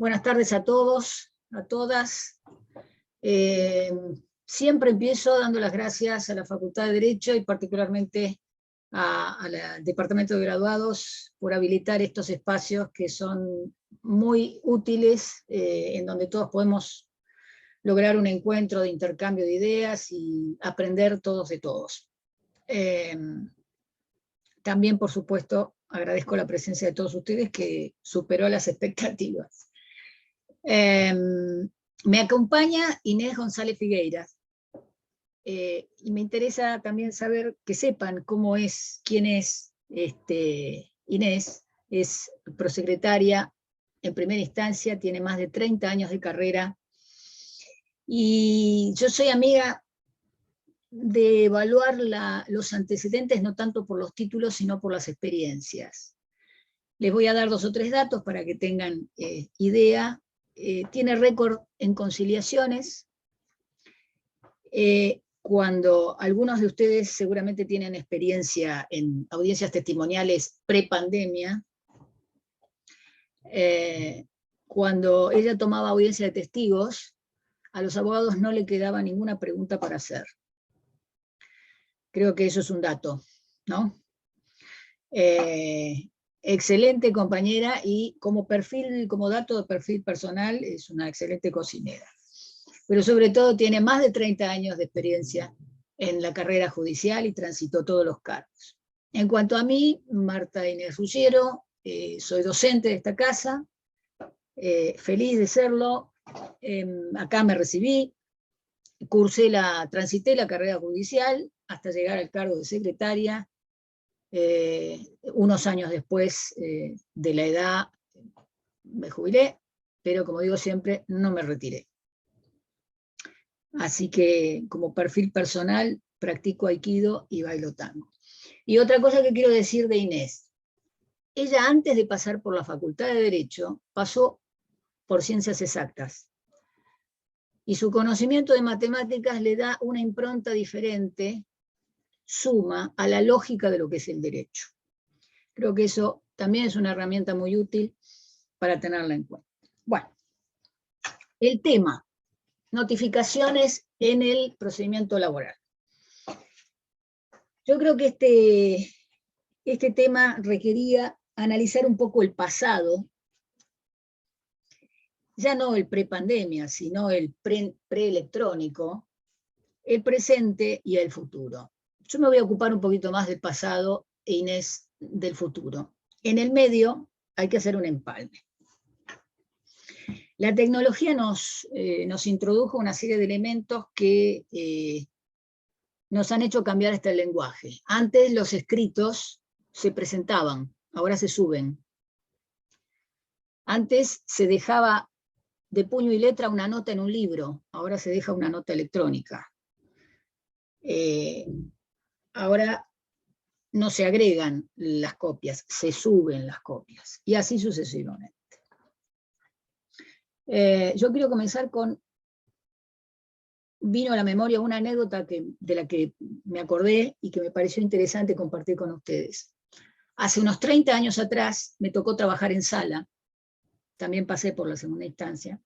Buenas tardes a todos, a todas. Siempre empiezo dando las gracias a la Facultad de Derecho y particularmente al Departamento de Graduados por habilitar estos espacios que son muy útiles, en donde todos podemos lograr un encuentro de intercambio de ideas y aprender todos de todos. También, por supuesto, agradezco la presencia de todos ustedes que superó las expectativas. Me acompaña Inés González Figueiras, y me interesa también saber, que sepan quién es Inés. Es prosecretaria en primera instancia, tiene más de 30 años de carrera, y yo soy amiga de evaluar los antecedentes no tanto por los títulos, sino por las experiencias. Les voy a dar 2 o 3 datos para que tengan idea. Tiene récord en conciliaciones. Cuando algunos de ustedes seguramente tienen experiencia en audiencias testimoniales pre-pandemia, cuando ella tomaba audiencia de testigos, a los abogados no le quedaba ninguna pregunta para hacer. Creo que eso es un dato, ¿no? Excelente compañera, y como dato de perfil personal, es una excelente cocinera. Pero sobre todo tiene más de 30 años de experiencia en la carrera judicial y transitó todos los cargos. En cuanto a mí, Marta Inés Ruggiero, soy docente de esta casa, feliz de serlo. Acá me recibí, transité la carrera judicial hasta llegar al cargo de secretaria. Unos años después de la edad me jubilé, pero como digo siempre, no me retiré. Así que como perfil personal practico aikido y bailo tango. Y otra cosa que quiero decir de Inés: ella, antes de pasar por la Facultad de Derecho, pasó por Ciencias Exactas, y su conocimiento de matemáticas le da una impronta diferente, suma a la lógica de lo que es el derecho. Creo que eso también es una herramienta muy útil para tenerla en cuenta. Bueno, el tema: notificaciones en el procedimiento laboral. Yo creo que este tema requería analizar un poco el pasado, ya no el prepandemia, sino el preelectrónico, el presente y el futuro. Yo me voy a ocupar un poquito más del pasado e Inés del futuro. En el medio hay que hacer un empalme. La tecnología nos introdujo una serie de elementos que nos han hecho cambiar hasta el lenguaje. Antes los escritos se presentaban, ahora se suben. Antes se dejaba de puño y letra una nota en un libro, ahora se deja una nota electrónica. Ahora no se agregan las copias, se suben las copias, y así sucesivamente. Yo quiero comenzar vino a la memoria una anécdota de la que me acordé y que me pareció interesante compartir con ustedes. Hace unos 30 años atrás me tocó trabajar en sala, también pasé por la segunda instancia,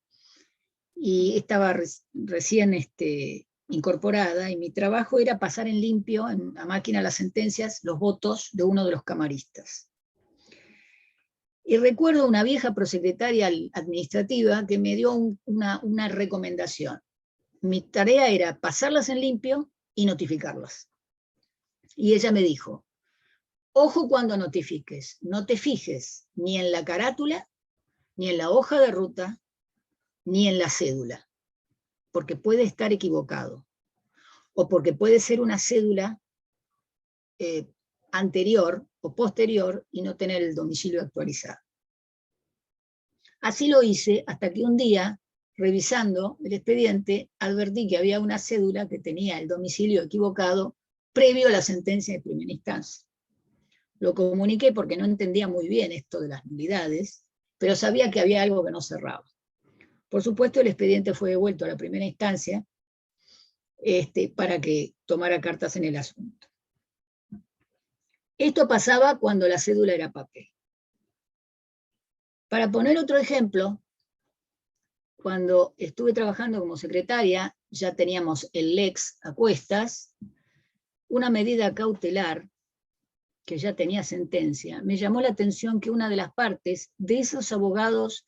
y estaba recién incorporada, y mi trabajo era pasar en limpio, en la máquina, las sentencias, los votos de uno de los camaristas. Y recuerdo una vieja prosecretaria administrativa que me dio una recomendación. Mi tarea era pasarlas en limpio y notificarlas. Y ella me dijo: ojo cuando notifiques, no te fijes ni en la carátula, ni en la hoja de ruta, ni en la cédula, porque puede estar equivocado, o porque puede ser una cédula anterior o posterior y no tener el domicilio actualizado. Así lo hice hasta que un día, revisando el expediente, advertí que había una cédula que tenía el domicilio equivocado previo a la sentencia de primera instancia. Lo comuniqué porque no entendía muy bien esto de las nulidades, pero sabía que había algo que no cerraba. Por supuesto, el expediente fue devuelto a la primera instancia para que tomara cartas en el asunto. Esto pasaba cuando la cédula era papel. Para poner otro ejemplo, cuando estuve trabajando como secretaria, ya teníamos el Lex a cuestas, una medida cautelar que ya tenía sentencia. Me llamó la atención que una de las partes de esos abogados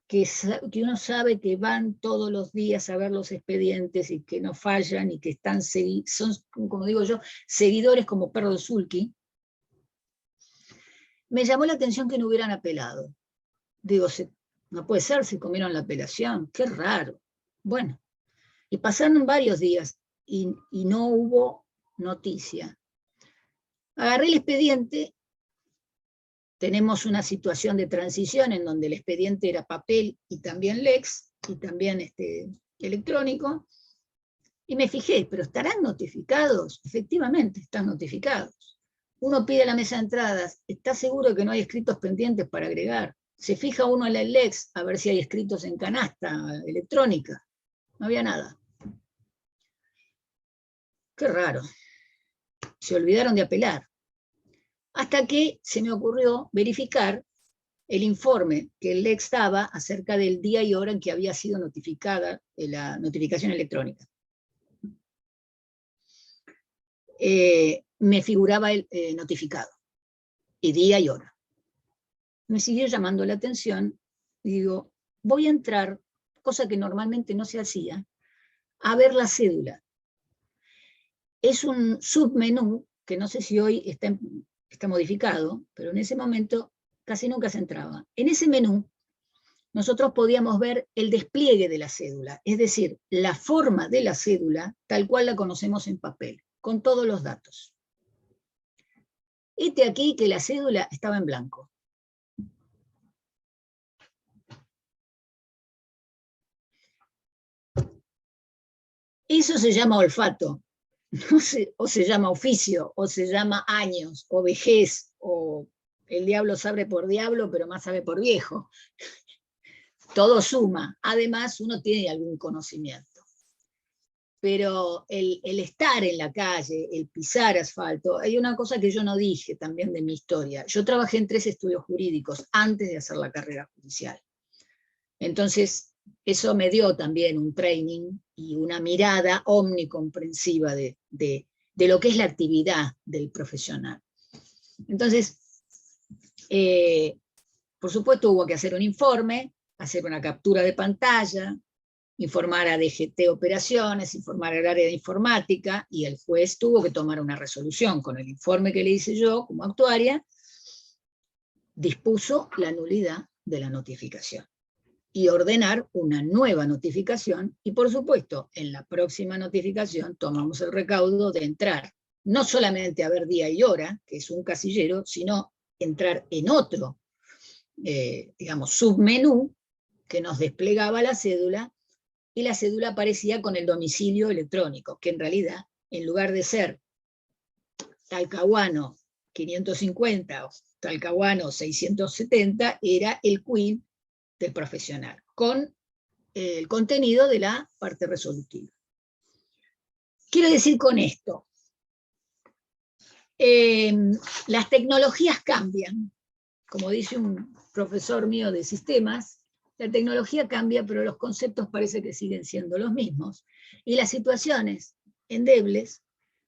que uno sabe que van todos los días a ver los expedientes y que no fallan y que están son, como digo yo, seguidores como perro de sulky, me llamó la atención que no hubieran apelado. Digo, no puede ser, se comieron la apelación, qué raro. Bueno, y pasaron varios días y no hubo noticia. Agarré el expediente. Tenemos una situación de transición en donde el expediente era papel y también Lex, y también electrónico, y me fijé, pero ¿estarán notificados? Efectivamente, están notificados. Uno pide a la mesa de entradas, ¿está seguro que no hay escritos pendientes para agregar? Se fija uno en el Lex a ver si hay escritos en canasta electrónica. No había nada. Qué raro. Se olvidaron de apelar. Hasta que se me ocurrió verificar el informe que el Lex daba acerca del día y hora en que había sido notificada la notificación electrónica. Me figuraba el notificado, y día y hora. Me siguió llamando la atención, y digo, voy a entrar, cosa que normalmente no se hacía, a ver la cédula. Es un submenú, que no sé si hoy está modificado, pero en ese momento casi nunca se entraba. En ese menú nosotros podíamos ver el despliegue de la cédula, es decir, la forma de la cédula tal cual la conocemos en papel, con todos los datos. Este aquí que la cédula estaba en blanco. Eso se llama olfato, o se llama oficio, o se llama años, o vejez, o el diablo sabe por diablo, pero más sabe por viejo. Todo suma. Además, uno tiene algún conocimiento. Pero el estar en la calle, el pisar asfalto, hay una cosa que yo no dije también de mi historia. Yo trabajé en 3 estudios jurídicos antes de hacer la carrera judicial. Entonces, eso me dio también un training y una mirada omnicomprensiva de lo que es la actividad del profesional. Entonces, por supuesto hubo que hacer un informe, hacer una captura de pantalla, informar a DGT Operaciones, informar al área de informática, y el juez tuvo que tomar una resolución con el informe que le hice yo como actuaria, dispuso la nulidad de la notificación y ordenar una nueva notificación, y por supuesto, en la próxima notificación tomamos el recaudo de entrar, no solamente a ver día y hora, que es un casillero, sino entrar en otro, digamos, submenú que nos desplegaba la cédula, y la cédula aparecía con el domicilio electrónico, que en realidad, en lugar de ser Talcahuano 550 o Talcahuano 670, era el CUIN del profesional, con el contenido de la parte resolutiva. Quiero decir con esto, las tecnologías cambian, como dice un profesor mío de sistemas, la tecnología cambia, pero los conceptos parece que siguen siendo los mismos, y las situaciones endebles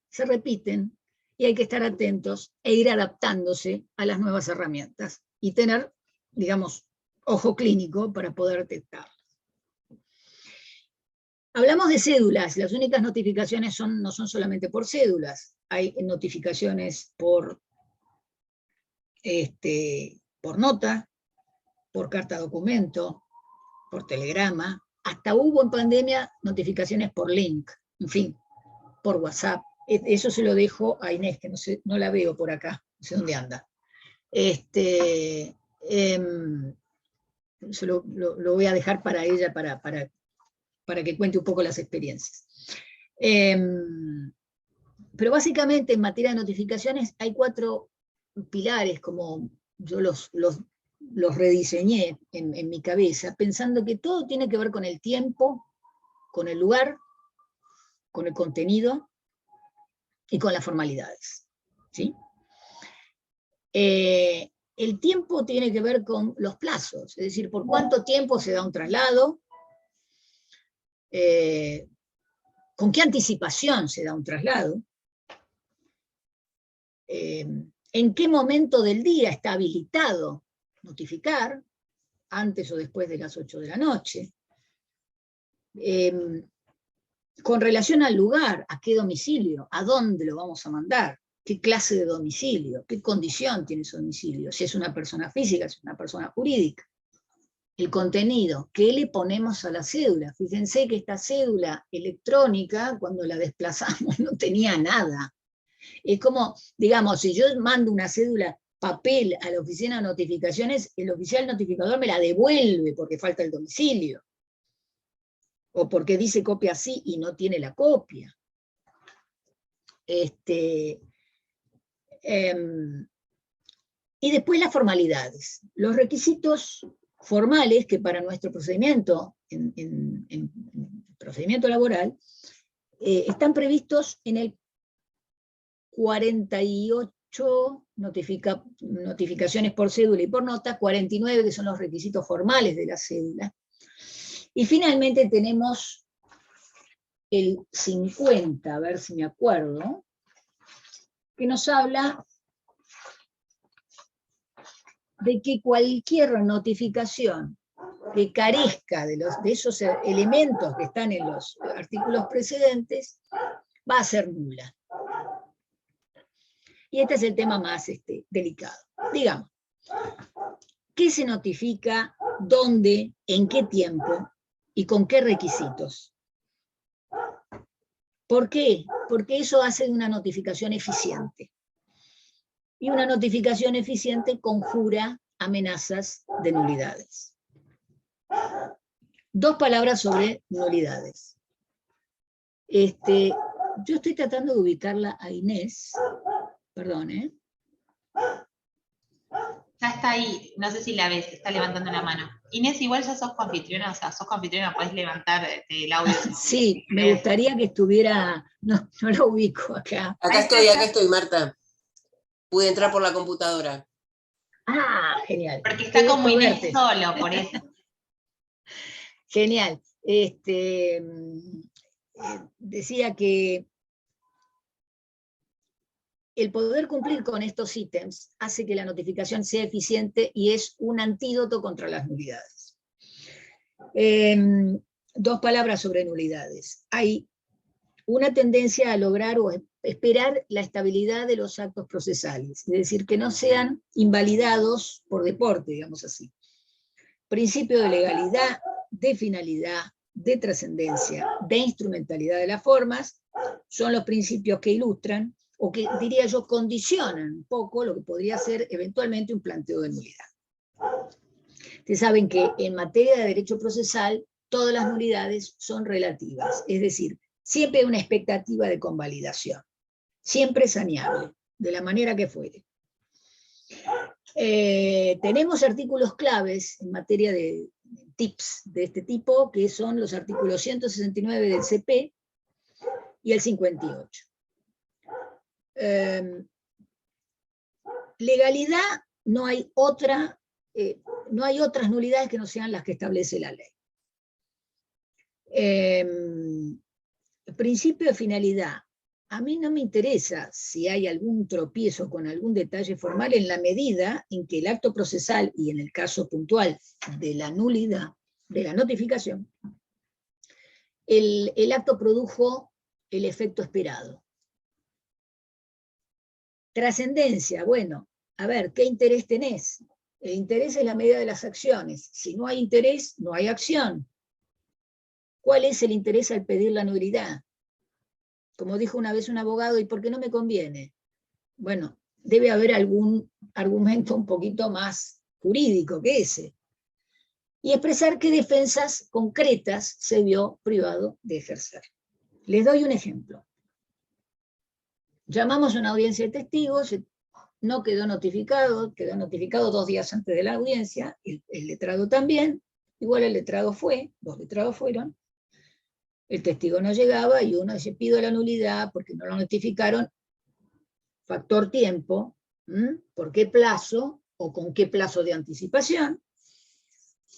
se repiten, y hay que estar atentos e ir adaptándose a las nuevas herramientas, y tener, digamos, ojo clínico para poder detectarlas. Hablamos de cédulas, las únicas notificaciones no son solamente por cédulas, hay notificaciones por nota, por carta documento, por telegrama, hasta hubo en pandemia notificaciones por link, en fin, por WhatsApp. Eso se lo dejo a Inés, que no la veo por acá, no sé dónde anda. Se lo voy a dejar para ella para que cuente un poco las experiencias. Pero básicamente en materia de notificaciones hay 4 pilares, como yo los rediseñé en mi cabeza, pensando que todo tiene que ver con el tiempo, con el lugar, con el contenido y con las formalidades, ¿sí? El tiempo tiene que ver con los plazos, es decir, por cuánto tiempo se da un traslado, con qué anticipación se da un traslado, en qué momento del día está habilitado notificar, antes o después de las 8 de la noche, con relación al lugar, a qué domicilio, a dónde lo vamos a mandar, qué clase de domicilio, qué condición tiene ese domicilio, si es una persona física, si es una persona jurídica. El contenido, ¿qué le ponemos a la cédula? Fíjense que esta cédula electrónica, cuando la desplazamos, no tenía nada. Es como, digamos, si yo mando una cédula papel a la oficina de notificaciones, el oficial notificador me la devuelve porque falta el domicilio, o porque dice copia así y no tiene la copia. Y después las formalidades, los requisitos formales que para nuestro procedimiento, en procedimiento laboral, están previstos en el 48 notificaciones por cédula y por nota, 49 que son los requisitos formales de la cédula. Y finalmente tenemos el 50, a ver si me acuerdo, que nos habla de que cualquier notificación que carezca de esos elementos que están en los artículos precedentes va a ser nula. Y este es el tema más delicado. Digamos, ¿qué se notifica, dónde, en qué tiempo y con qué requisitos? ¿Por qué? Porque eso hace una notificación eficiente. Y una notificación eficiente conjura amenazas de nulidades. 2 palabras sobre nulidades. Yo estoy tratando de ubicarla a Inés. Perdón, ¿eh? Ya está ahí, no sé si la ves, está levantando la mano. Inés, igual ya sos coanfitriona, o sea, sos coanfitriona, podés levantar el audio. Sí, me gustaría que estuviera, no lo ubico acá. Acá estoy, Marta. Pude entrar por la computadora. Ah, genial. Porque está como Inés solo, por eso. Genial. Decía que el poder cumplir con estos ítems hace que la notificación sea eficiente y es un antídoto contra las nulidades. 2 palabras sobre nulidades. Hay una tendencia a lograr o esperar la estabilidad de los actos procesales, es decir, que no sean invalidados por deporte, digamos así. Principio de legalidad, de finalidad, de trascendencia, de instrumentalidad de las formas, son los principios que ilustran, o que diría yo condicionan un poco lo que podría ser eventualmente un planteo de nulidad. Ustedes saben que en materia de derecho procesal todas las nulidades son relativas, es decir, siempre hay una expectativa de convalidación, siempre es saneable, de la manera que fuere. Tenemos artículos claves en materia de tips de este tipo, que son los artículos 169 del CP y el 58. Legalidad, no hay otras nulidades que no sean las que establece la ley. Principio de finalidad. A mí no me interesa si hay algún tropiezo con algún detalle formal en la medida en que el acto procesal, y en el caso puntual de la nulidad, de la notificación, el acto produjo el efecto esperado. Trascendencia, bueno, a ver, ¿qué interés tenés? El interés es la medida de las acciones. Si no hay interés, no hay acción. ¿Cuál es el interés al pedir la nulidad? Como dijo una vez un abogado, ¿y por qué no me conviene? Bueno, debe haber algún argumento un poquito más jurídico que ese. Y expresar qué defensas concretas se vio privado de ejercer. Les doy un ejemplo. Llamamos a una audiencia de testigos, no quedó notificado 2 días antes de la audiencia, el letrado también, igual el letrado fue, 2 letrados fueron, el testigo no llegaba y uno dice, pido la nulidad porque no lo notificaron, factor tiempo, ¿por qué plazo o con qué plazo de anticipación?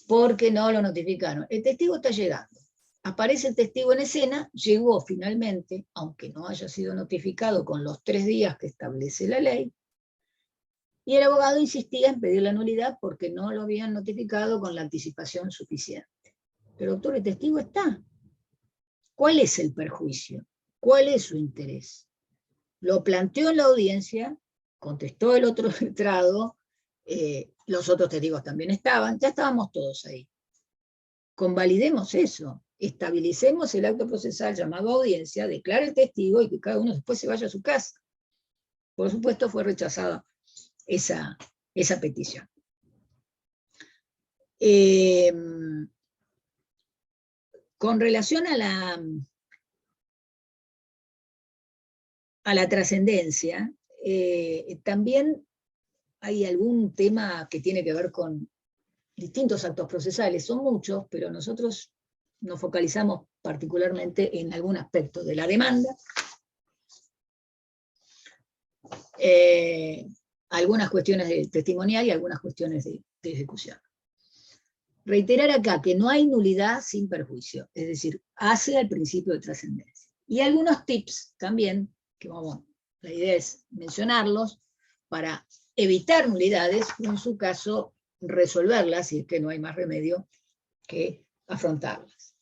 Porque no lo notificaron. El testigo está llegando. aparece el testigo en escena, llegó finalmente, aunque no haya sido notificado con los 3 días que establece la ley, y el abogado insistía en pedir la nulidad porque no lo habían notificado con la anticipación suficiente. Pero doctor, el testigo está. ¿Cuál es el perjuicio? ¿Cuál es su interés? Lo planteó en la audiencia, contestó el otro letrado, los otros testigos también estaban, ya estábamos todos ahí. Convalidemos eso, estabilicemos el acto procesal llamado audiencia, declare el testigo y que cada uno después se vaya a su casa. Por supuesto fue rechazada esa petición. Con relación a la trascendencia, también hay algún tema que tiene que ver con distintos actos procesales, son muchos, pero nosotros nos focalizamos particularmente en algún aspecto de la demanda, algunas cuestiones de testimonial y algunas cuestiones de ejecución. Reiterar acá que no hay nulidad sin perjuicio, es decir, hace al principio de trascendencia. Y algunos tips también, que la idea es mencionarlos, para evitar nulidades, o en su caso resolverlas, si es que no hay más remedio que afrontarlas.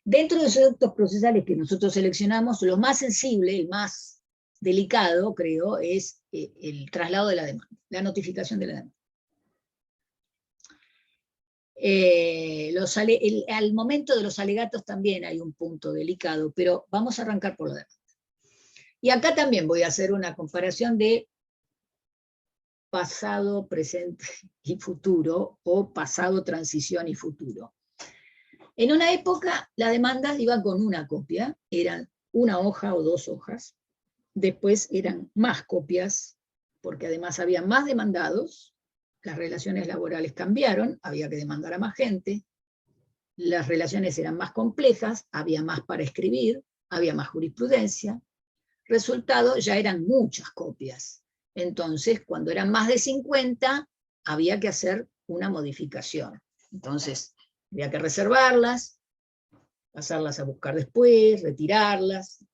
Dentro de esos actos procesales que nosotros seleccionamos, lo más sensible, el más delicado, creo, es el traslado de la demanda, la notificación de la demanda. Al momento de los alegatos también hay un punto delicado, pero vamos a arrancar por la demanda. Y acá también voy a hacer una comparación de pasado, presente y futuro, o pasado, transición y futuro. En una época las demandas iban con una copia, eran una hoja o 2 hojas, después eran más copias, porque además había más demandados, las relaciones laborales cambiaron, había que demandar a más gente, las relaciones eran más complejas, había más para escribir, había más jurisprudencia, resultado ya eran muchas copias. Entonces, cuando eran más de 50, había que hacer una modificación. Entonces, había que reservarlas, pasarlas a buscar después, retirarlas.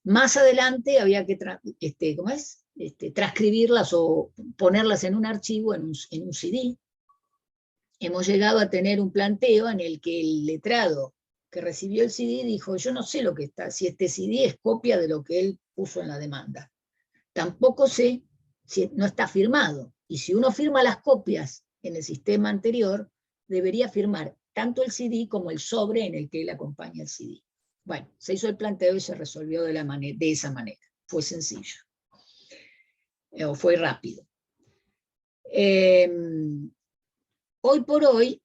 Más adelante había que transcribirlas o ponerlas en un archivo, en un CD. Hemos llegado a tener un planteo en el que el letrado que recibió el CD dijo, yo no sé lo que está, si este CD es copia de lo que él puso en la demanda. Tampoco sé si no está firmado. Y si uno firma las copias en el sistema anterior, debería firmar tanto el CD como el sobre en el que él acompaña el CD. Bueno, se hizo el planteo y se resolvió de esa manera. Fue sencillo. O fue rápido. Hoy por hoy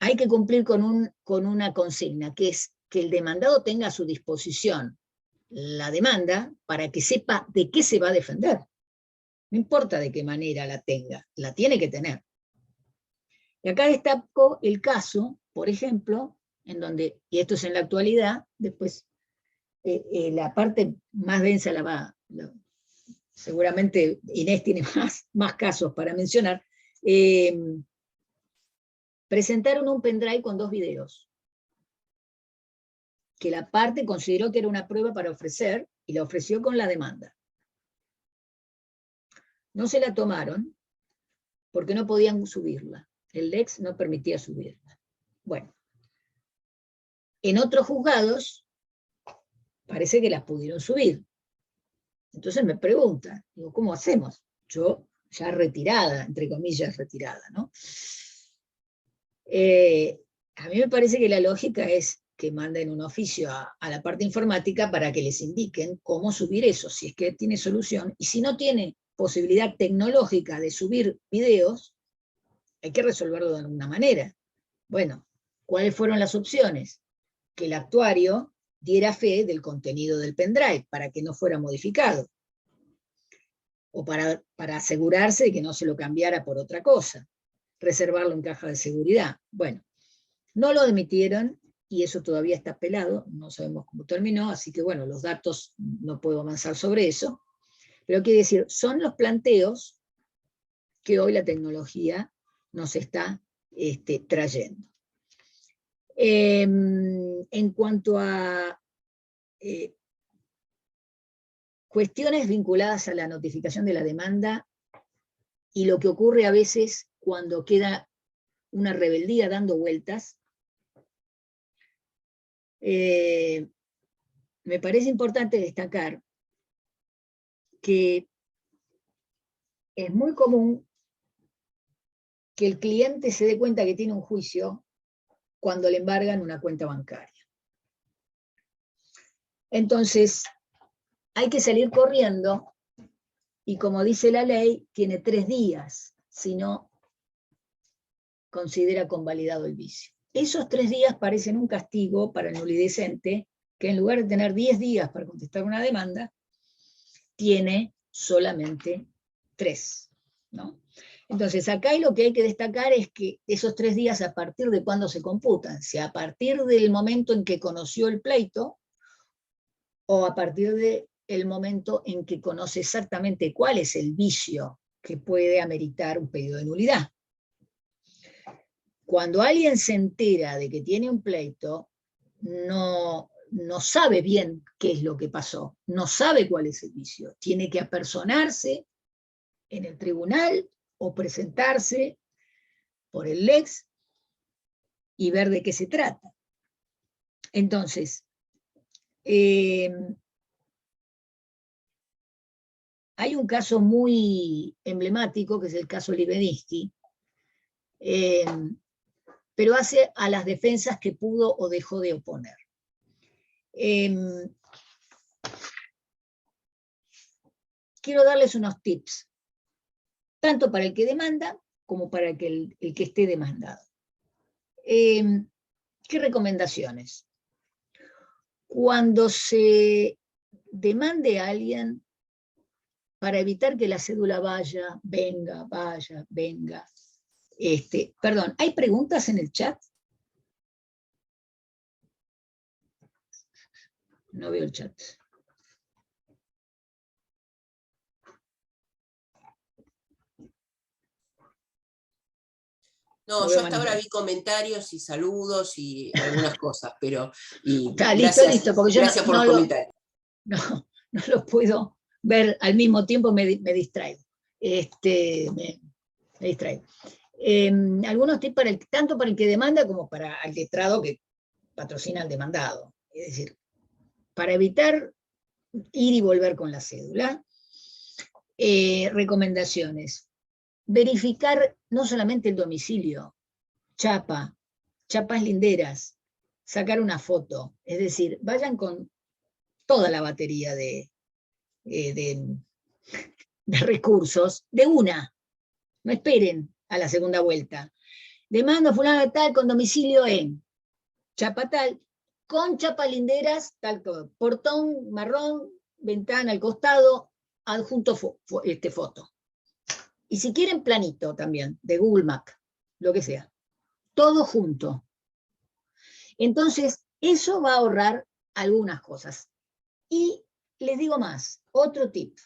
hay que cumplir con una consigna, que es que el demandado tenga a su disposición la demanda para que sepa de qué se va a defender. No importa de qué manera la tenga, la tiene que tener. Y acá destaco el caso, por ejemplo, en donde, y esto es en la actualidad, después la parte más densa seguramente Inés tiene más casos para mencionar, presentaron un pendrive con 2 videos, que la parte consideró que era una prueba para ofrecer, y la ofreció con la demanda. No se la tomaron, porque no podían subirla. El Lex no permitía subirla. Bueno, en otros juzgados parece que las pudieron subir. Entonces me preguntan, digo, ¿cómo hacemos? Yo ya retirada, entre comillas retirada, ¿no? A mí me parece que la lógica es que manden un oficio a la parte informática para que les indiquen cómo subir eso, si es que tiene solución, y si no tiene posibilidad tecnológica de subir videos, hay que resolverlo de alguna manera. Bueno, ¿cuáles fueron las opciones? Que el actuario diera fe del contenido del pendrive para que no fuera modificado, o para asegurarse de que no se lo cambiara por otra cosa, reservarlo en caja de seguridad. Bueno, no lo admitieron y eso todavía está pelado, no sabemos cómo terminó, así que bueno, los datos no puedo avanzar sobre eso, pero quiere decir, son los planteos que hoy la tecnología nos está trayendo. En cuanto a cuestiones vinculadas a la notificación de la demanda y lo que ocurre a veces cuando queda una rebeldía dando vueltas, me parece importante destacar que es muy común que el cliente se dé cuenta que tiene un juicio cuando le embargan una cuenta bancaria. Entonces, hay que salir corriendo y, como dice la ley, tiene 3 días, si no considera convalidado el vicio. Esos 3 días parecen un castigo para el nulidecente, que en lugar de tener 10 días para contestar una demanda, tiene solamente 3, ¿no? Entonces, acá lo que hay que destacar es que esos 3 días, ¿a partir de cuándo se computan? Si a partir del momento en que conoció el pleito, o a partir del momento en que conoce exactamente cuál es el vicio que puede ameritar un pedido de nulidad. Cuando alguien se entera de que tiene un pleito, no sabe bien qué es lo que pasó, no sabe cuál es el vicio, tiene que apersonarse en el tribunal o presentarse por el lex y ver de qué se trata. Entonces, hay un caso muy emblemático, que es el caso Libedinsky, pero hace a las defensas que pudo o dejó de oponer. Quiero darles unos tips, tanto para el que demanda como para el que esté demandado. ¿Qué recomendaciones? Cuando se demande a alguien, para evitar que la cédula vaya, venga, perdón, ¿hay preguntas en el chat? No veo el chat. No, yo hasta ahora vi comentarios y saludos y algunas cosas, pero Está gracias, listo, porque yo gracias por los comentarios. No los puedo ver al mismo tiempo, me distraigo. Me distraigo. Algunos tips tanto para el que demanda como para el letrado que patrocina al demandado. Es decir, para evitar ir y volver con la cédula, recomendaciones. Verificar no solamente el domicilio, chapas linderas, sacar una foto, es decir, vayan con toda la batería de recursos, de una, no esperen a la segunda vuelta. Demando a fulano de tal con domicilio en chapa tal, con chapas linderas, tal todo, portón marrón, ventana al costado, adjunto foto. Y si quieren planito también, de Google Maps, lo que sea. Todo junto. Entonces, eso va a ahorrar algunas cosas. Y les digo más, otro tip.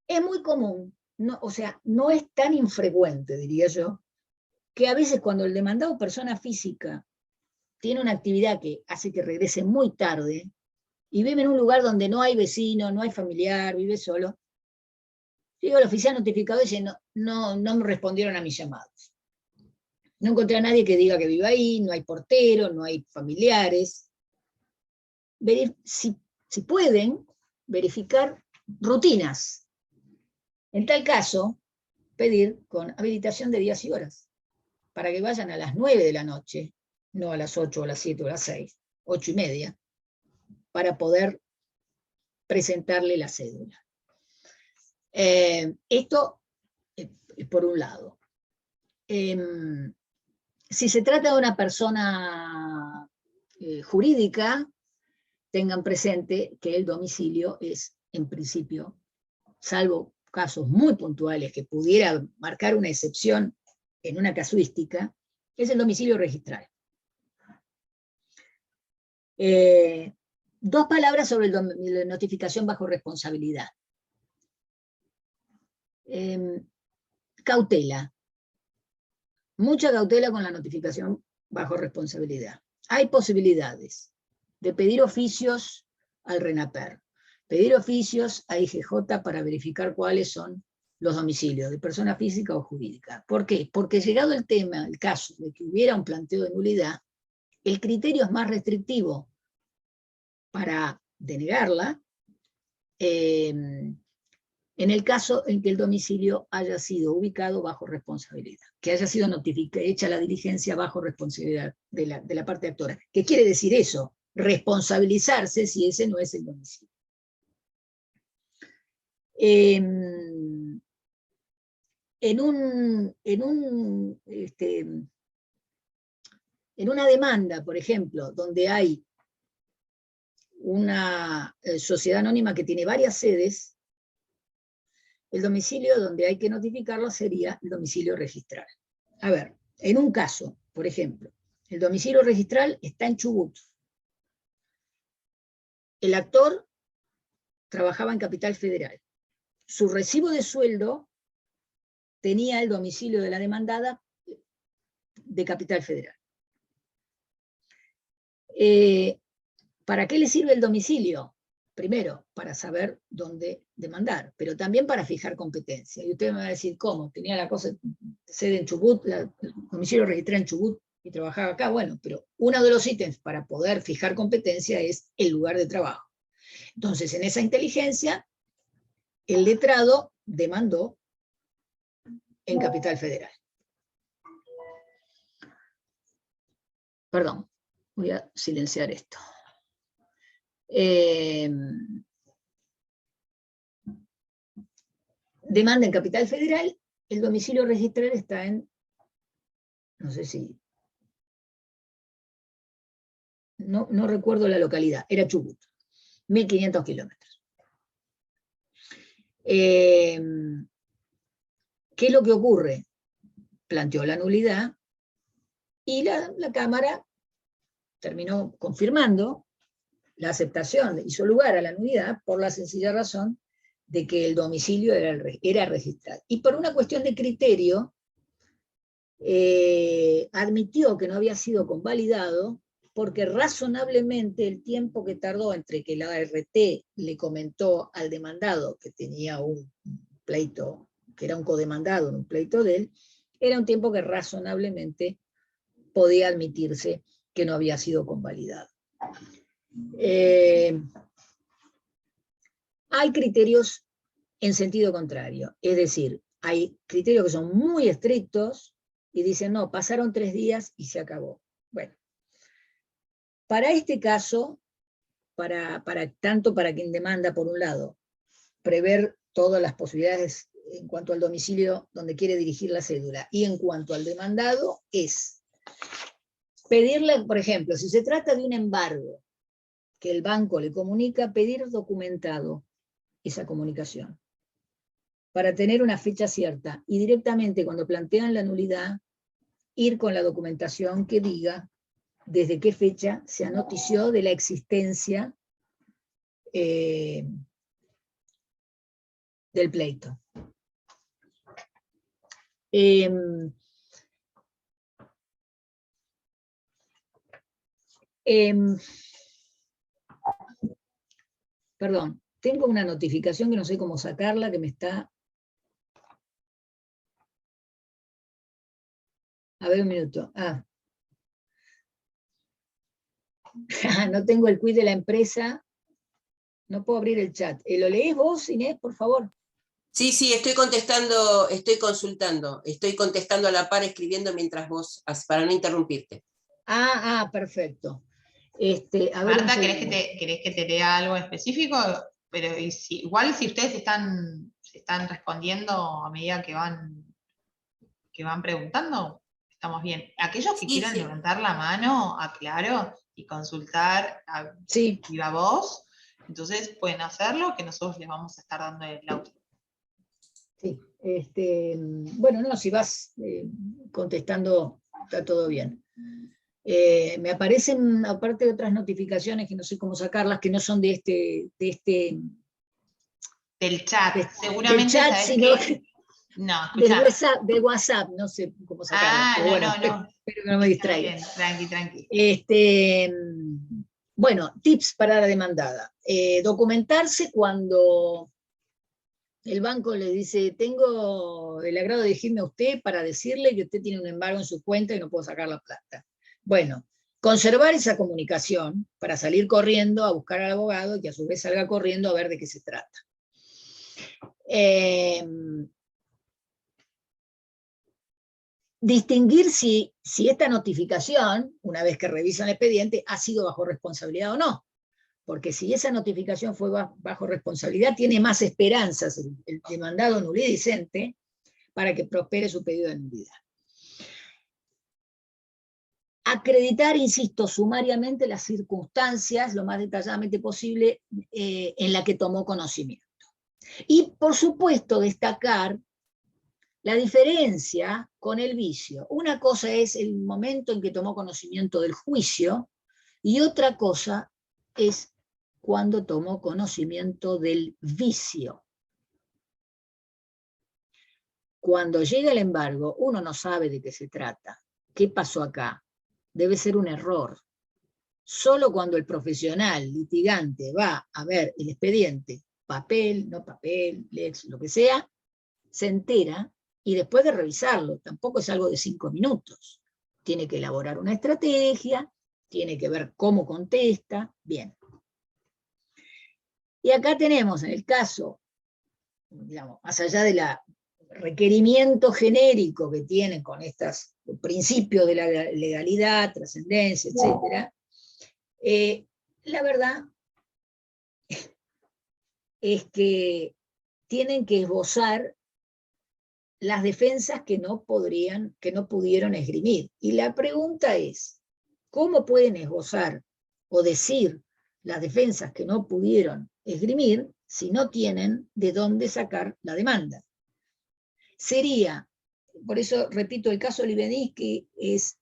Es muy común, no es tan infrecuente, diría yo, que a veces cuando el demandado persona física tiene una actividad que hace que regrese muy tarde y vive en un lugar donde no hay vecino, no hay familiar, vive solo, digo, el oficial notificado dice, no me respondieron a mis llamados. No encontré a nadie que diga que viva ahí, no hay portero, no hay familiares. Si pueden, verificar rutinas. En tal caso, pedir con habilitación de días y horas, para que vayan a las 9 de la noche, no a las 8 o las 7 o las 6, 8:30, para poder presentarle la cédula. Esto por un lado. Si se trata de una persona jurídica, tengan presente que el domicilio es, en principio, salvo casos muy puntuales que pudiera marcar una excepción en una casuística, es el domicilio registral. 2 palabras sobre la notificación bajo responsabilidad. Cautela. mucha cautela con la notificación bajo responsabilidad. Hay posibilidades de pedir oficios al RENAPER, pedir oficios a IGJ para verificar cuáles son los domicilios de persona física o jurídica. ¿Por qué? Porque llegado el tema, el caso de que hubiera un planteo de nulidad, el criterio es más restrictivo para denegarla, en el caso en que el domicilio haya sido ubicado bajo responsabilidad, que haya sido hecha la diligencia bajo responsabilidad de la parte actora. ¿Qué quiere decir eso? Responsabilizarse si ese no es el domicilio. En una demanda, por ejemplo, donde hay una sociedad anónima que tiene varias sedes, el domicilio donde hay que notificarlo sería el domicilio registral. A ver, en un caso, por ejemplo, el domicilio registral está en Chubut. El actor trabajaba en Capital Federal. Su recibo de sueldo tenía el domicilio de la demandada de Capital Federal. ¿Para qué le sirve el domicilio? Primero, para saber dónde demandar, pero también para fijar competencia. Y usted me va a decir, ¿cómo? Tenía la cosa sede en Chubut, el domicilio registrado en Chubut y trabajaba acá. Bueno, pero uno de los ítems para poder fijar competencia es el lugar de trabajo. Entonces, en esa inteligencia, el letrado demandó en Capital Federal. Perdón, voy a silenciar esto. Demanda en Capital Federal, el domicilio registral está en, no sé si, no recuerdo la localidad, era Chubut, 1500 kilómetros. ¿Qué es lo que ocurre? Planteó la nulidad y la Cámara terminó confirmando la aceptación, hizo lugar a la nulidad por la sencilla razón de que el domicilio era registrado. Y por una cuestión de criterio, admitió que no había sido convalidado porque razonablemente el tiempo que tardó entre que la RT le comentó al demandado que tenía un pleito, que era un codemandado en un pleito de él, era un tiempo que razonablemente podía admitirse que no había sido convalidado. Hay criterios en sentido contrario, es decir, hay criterios que son muy estrictos y dicen, no, pasaron 3 días y se acabó. Bueno, para este caso, tanto para quien demanda, por un lado, prever todas las posibilidades en cuanto al domicilio donde quiere dirigir la cédula, y en cuanto al demandado, es pedirle, por ejemplo, si se trata de un embargo que el banco le comunica, pedir documentado esa comunicación, para tener una fecha cierta, y directamente cuando plantean la nulidad, ir con la documentación que diga desde qué fecha se anotició de la existencia del pleito. Perdón, tengo una notificación que no sé cómo sacarla, que me está... A ver, un minuto. No tengo el quit de la empresa. No puedo abrir el chat. ¿Lo lees vos, Inés, por favor? Sí, estoy contestando, estoy consultando, estoy contestando a la par, escribiendo mientras vos, para no interrumpirte. Perfecto. A ver, Marta, ¿querés que te lea algo específico? Pero igual si ustedes están respondiendo a medida que van preguntando, estamos bien. Aquellos que quieran levantar la mano, aclaro, y consultar a viva voz, entonces pueden hacerlo, que nosotros les vamos a estar dando el audio. Sí, bueno, no, si vas contestando, está todo bien. Me aparecen, aparte de otras notificaciones que no sé cómo sacarlas, que no son de este del chat, seguramente, del chat, sino No, escuchá. Del WhatsApp, no sé cómo sacarlo. No. Espero que no me distraiga. Tranqui. Bueno, tips para la demandada. Documentarse cuando el banco le dice, tengo el agrado de dirigirme a usted para decirle que usted tiene un embargo en su cuenta y no puedo sacar la plata. Bueno, conservar esa comunicación para salir corriendo a buscar al abogado y que a su vez salga corriendo a ver de qué se trata. Distinguir si esta notificación, una vez que revisan el expediente, ha sido bajo responsabilidad o no. Porque si esa notificación fue bajo responsabilidad, tiene más esperanzas el demandado nulidicente para que prospere su pedido de nulidad. Acreditar, insisto, sumariamente las circunstancias, lo más detalladamente posible, en la que tomó conocimiento. Y, por supuesto, destacar la diferencia con el vicio. Una cosa es el momento en que tomó conocimiento del juicio y otra cosa es cuando tomó conocimiento del vicio. Cuando llega el embargo, uno no sabe de qué se trata. ¿Qué pasó acá? Debe ser un error. Solo cuando el profesional litigante va a ver el expediente, papel, no papel, lex, lo que sea, se entera y después de revisarlo, tampoco es algo de 5 minutos. Tiene que elaborar una estrategia, tiene que ver cómo contesta, bien. Y acá tenemos, en el caso, digamos, más allá del requerimiento genérico que tienen con estos principios de la legalidad, trascendencia, etc., la verdad es que tienen que esbozar las defensas que no pudieron esgrimir. Y la pregunta es, ¿cómo pueden esbozar o decir las defensas que no pudieron esgrimir si no tienen de dónde sacar la demanda? Sería, por eso repito, el caso Libedinsky es,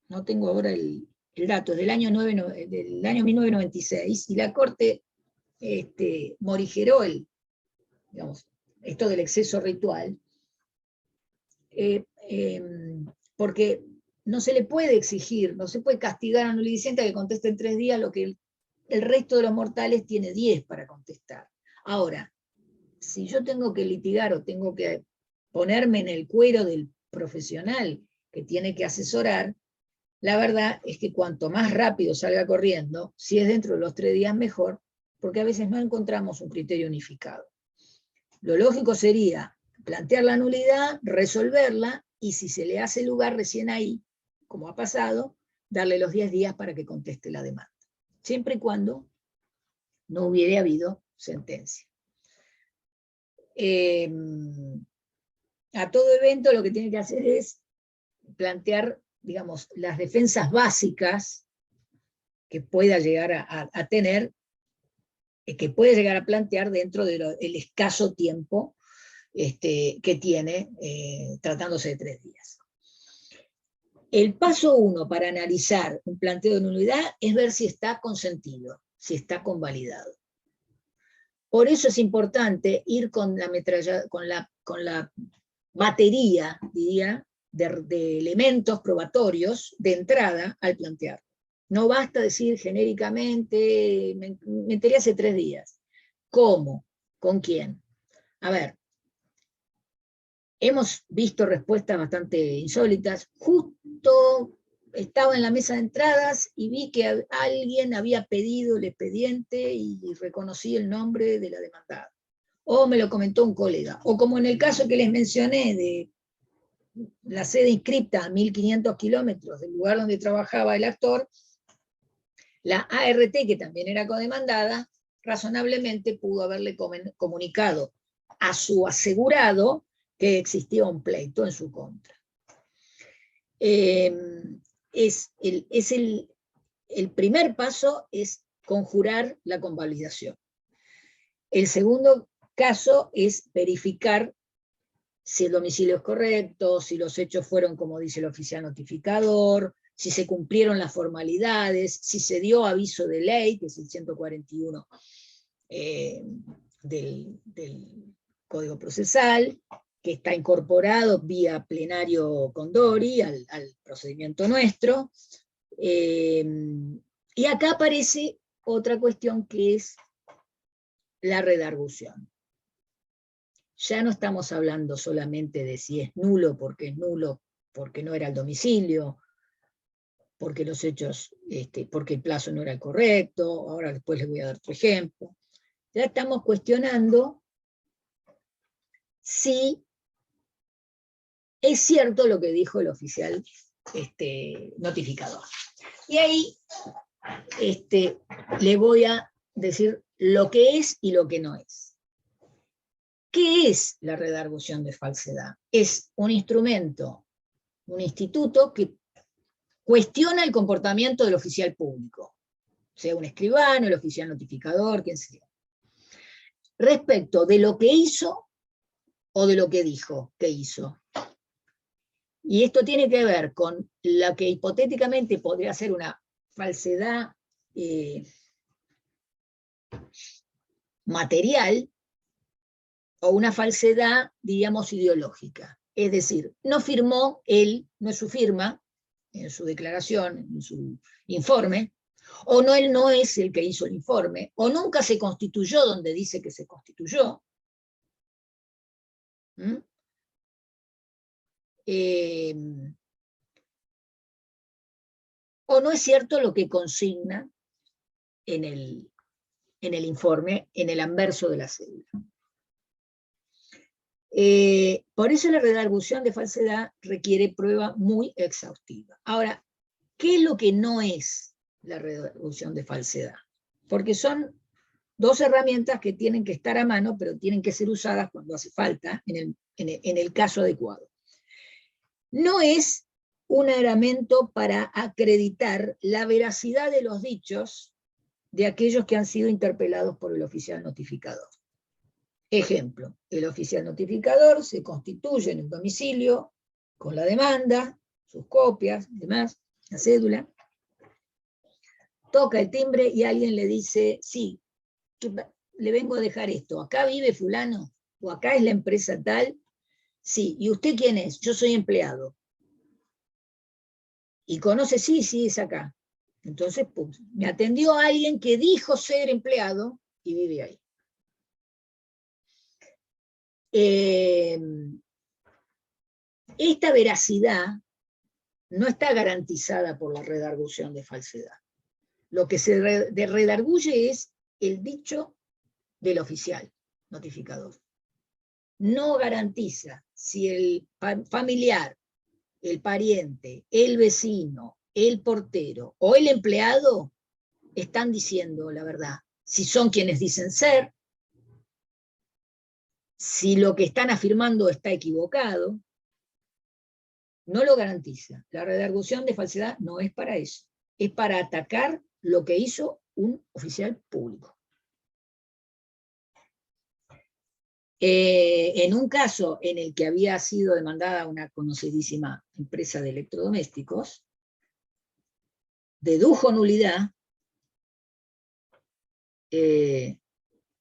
no tengo ahora el dato, es del año 1996, y la Corte morigeró digamos, esto del exceso ritual, porque no se le puede exigir, no se puede castigar a un nulidicente que conteste en 3 días lo que el resto de los mortales tiene 10 para contestar. Ahora, si yo tengo que litigar o tengo que ponerme en el cuero del profesional que tiene que asesorar, la verdad es que cuanto más rápido salga corriendo, si es dentro de los 3 días mejor, porque a veces no encontramos un criterio unificado. Lo lógico sería plantear la nulidad, resolverla, y si se le hace lugar recién ahí, como ha pasado, darle los 10 días para que conteste la demanda, siempre y cuando no hubiera habido sentencia. A todo evento lo que tiene que hacer es plantear, digamos, las defensas básicas que pueda llegar a tener, que puede llegar a plantear dentro del escaso tiempo que tiene, tratándose de 3 días. El paso 1 para analizar un planteo de nulidad es ver si está consentido, si está convalidado. Por eso es importante ir con la batería, diría, de elementos probatorios de entrada al plantear. No basta decir genéricamente, me enteré hace 3 días. ¿Cómo? ¿Con quién? A ver, hemos visto respuestas bastante insólitas. Justo estaba en la mesa de entradas y vi que alguien había pedido el expediente y reconocí el nombre de la demandada. O me lo comentó un colega. O como en el caso que les mencioné de la sede inscripta a 1500 kilómetros del lugar donde trabajaba el actor, la ART, que también era codemandada, razonablemente pudo haberle comunicado a su asegurado que existía un pleito en su contra. El primer paso es conjurar la convalidación. El segundo caso es verificar si el domicilio es correcto, si los hechos fueron como dice el oficial notificador, si se cumplieron las formalidades, si se dio aviso de ley, que es el 141 del Código Procesal, que está incorporado vía plenario Condori al procedimiento nuestro. Y acá aparece otra cuestión que es la redargución. Ya no estamos hablando solamente de si es nulo, porque no era el domicilio, porque los hechos, porque el plazo no era el correcto, ahora después les voy a dar otro ejemplo. Ya estamos cuestionando si es cierto lo que dijo el oficial notificador. Y ahí le voy a decir lo que es y lo que no es. ¿Qué es la redargución de falsedad? Es un instrumento, un instituto que cuestiona el comportamiento del oficial público, sea un escribano, el oficial notificador, quien sea, respecto de lo que hizo o de lo que dijo que hizo. Y esto tiene que ver con la que hipotéticamente podría ser una falsedad material o una falsedad, diríamos, ideológica. Es decir, no firmó él, no es su firma, en su declaración, en su informe, o no, él no es el que hizo el informe, o nunca se constituyó donde dice que se constituyó. O no es cierto lo que consigna en el informe, en el anverso de la cédula. Por eso la redargución de falsedad requiere prueba muy exhaustiva. Ahora, ¿qué es lo que no es la redargución de falsedad? Porque son dos herramientas que tienen que estar a mano, pero tienen que ser usadas cuando hace falta, en el caso adecuado. No es un elemento para acreditar la veracidad de los dichos de aquellos que han sido interpelados por el oficial notificador. Ejemplo, el oficial notificador se constituye en el domicilio con la demanda, sus copias, demás, la cédula, toca el timbre y alguien le dice, sí, le vengo a dejar esto, acá vive fulano, o acá es la empresa tal, sí, ¿y usted quién es? Yo soy empleado. Y conoce, sí, es acá. Entonces, pues, me atendió alguien que dijo ser empleado y vive ahí. Esta veracidad no está garantizada por la redargución de falsedad. Lo que se redarguye es el dicho del oficial notificador. No garantiza si el familiar, el pariente, el vecino, el portero o el empleado están diciendo la verdad. Si son quienes dicen ser, si lo que están afirmando está equivocado, no lo garantiza. La redargución de falsedad no es para eso. Es para atacar lo que hizo un oficial público. En un caso en el que había sido demandada una conocidísima empresa de electrodomésticos, dedujo nulidad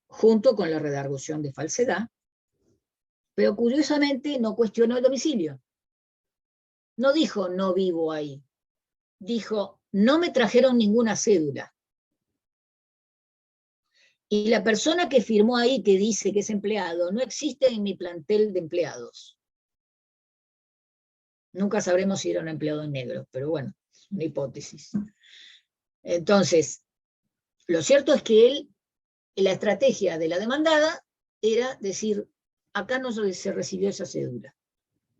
junto con la redargución de falsedad, pero curiosamente no cuestionó el domicilio. No dijo no vivo ahí, dijo no me trajeron ninguna cédula. Y la persona que firmó ahí, que dice que es empleado, no existe en mi plantel de empleados. Nunca sabremos si era un empleado en negro, pero bueno, es una hipótesis. Entonces, lo cierto es que la estrategia de la demandada era decir, acá no se recibió esa cédula.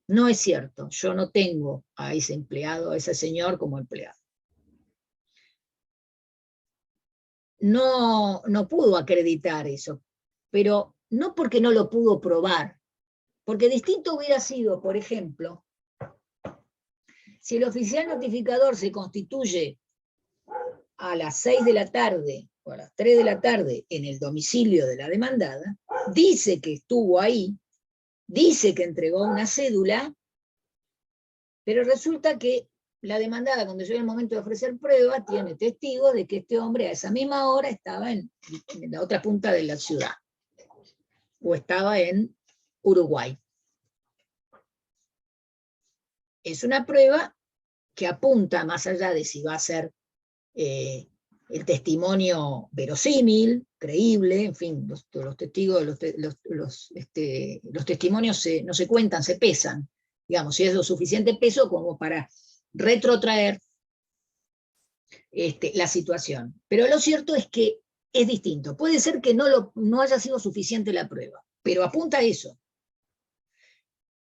No es cierto, yo no tengo a ese empleado, a ese señor como empleado. No pudo acreditar eso, pero no porque no lo pudo probar, porque distinto hubiera sido, por ejemplo, si el oficial notificador se constituye a las 6 de la tarde o a las 3 de la tarde en el domicilio de la demandada, dice que estuvo ahí, dice que entregó una cédula, pero resulta que la demandada, cuando llega el momento de ofrecer prueba, tiene testigos de que este hombre a esa misma hora estaba en la otra punta de la ciudad, o estaba en Uruguay. Es una prueba que apunta, más allá de si va a ser el testimonio verosímil, creíble, en fin, los testigos, los testimonios no se cuentan, se pesan, digamos, si es lo suficiente peso como para retrotraer la situación. Pero lo cierto es que es distinto. Puede ser que no haya sido suficiente la prueba, pero apunta a eso.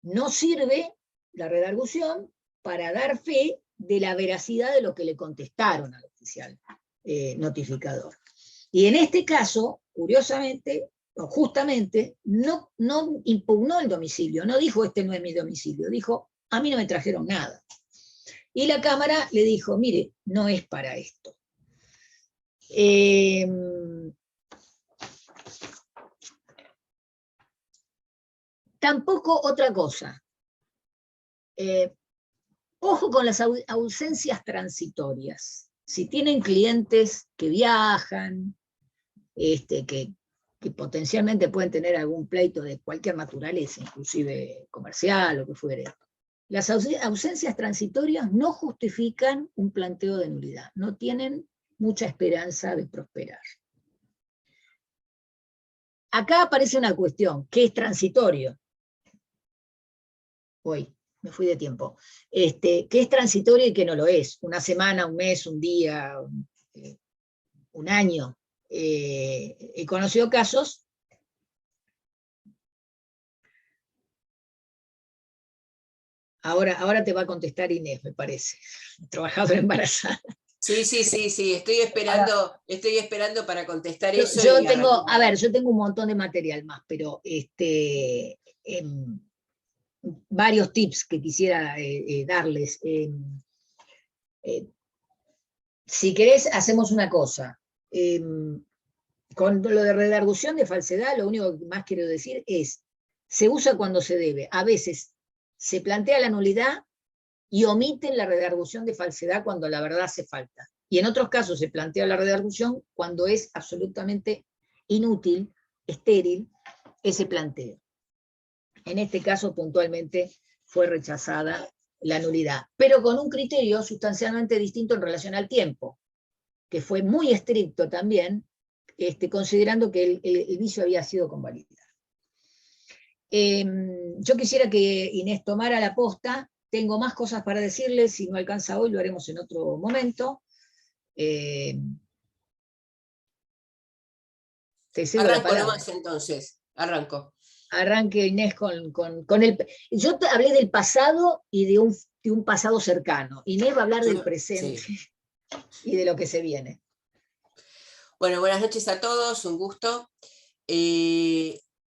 No sirve la redargución para dar fe de la veracidad de lo que le contestaron al oficial notificador. Y en este caso, curiosamente, o justamente, no impugnó el domicilio, no dijo este no es mi domicilio, dijo a mí no me trajeron nada. Y la Cámara le dijo, mire, no es para esto. Tampoco otra cosa. Ojo con las ausencias transitorias. Si tienen clientes que viajan, que potencialmente pueden tener algún pleito de cualquier naturaleza, inclusive comercial o que fuere, las ausencias transitorias no justifican un planteo de nulidad, no tienen mucha esperanza de prosperar. Acá aparece una cuestión, ¿qué es transitorio? Hoy, me fui de tiempo. ¿Qué es transitorio y qué no lo es? Una semana, un mes, un día, un año. He conocido casos Ahora te va a contestar Inés, me parece, trabajadora embarazada. Sí, estoy esperando para contestar eso. Yo tengo un montón de material más, pero varios tips que quisiera darles. Si querés, hacemos una cosa. Con lo de redargución de falsedad, lo único que más quiero decir es, se usa cuando se debe. A veces se plantea la nulidad y omiten la redargución de falsedad cuando la verdad hace falta. Y en otros casos se plantea la redargución cuando es absolutamente inútil, estéril, ese planteo. En este caso, puntualmente, fue rechazada la nulidad, pero con un criterio sustancialmente distinto en relación al tiempo, que fue muy estricto también, considerando que el vicio había sido convalidado. Yo quisiera que Inés tomara la posta. Tengo más cosas para decirles, si no alcanza hoy lo haremos en otro momento. Te cedo la palabra. Arranco nomás entonces, arranco. Arranque Inés con el... Yo hablé del pasado y de un pasado cercano. Inés va a hablar del presente y de lo que se viene. Bueno, buenas noches a todos, un gusto.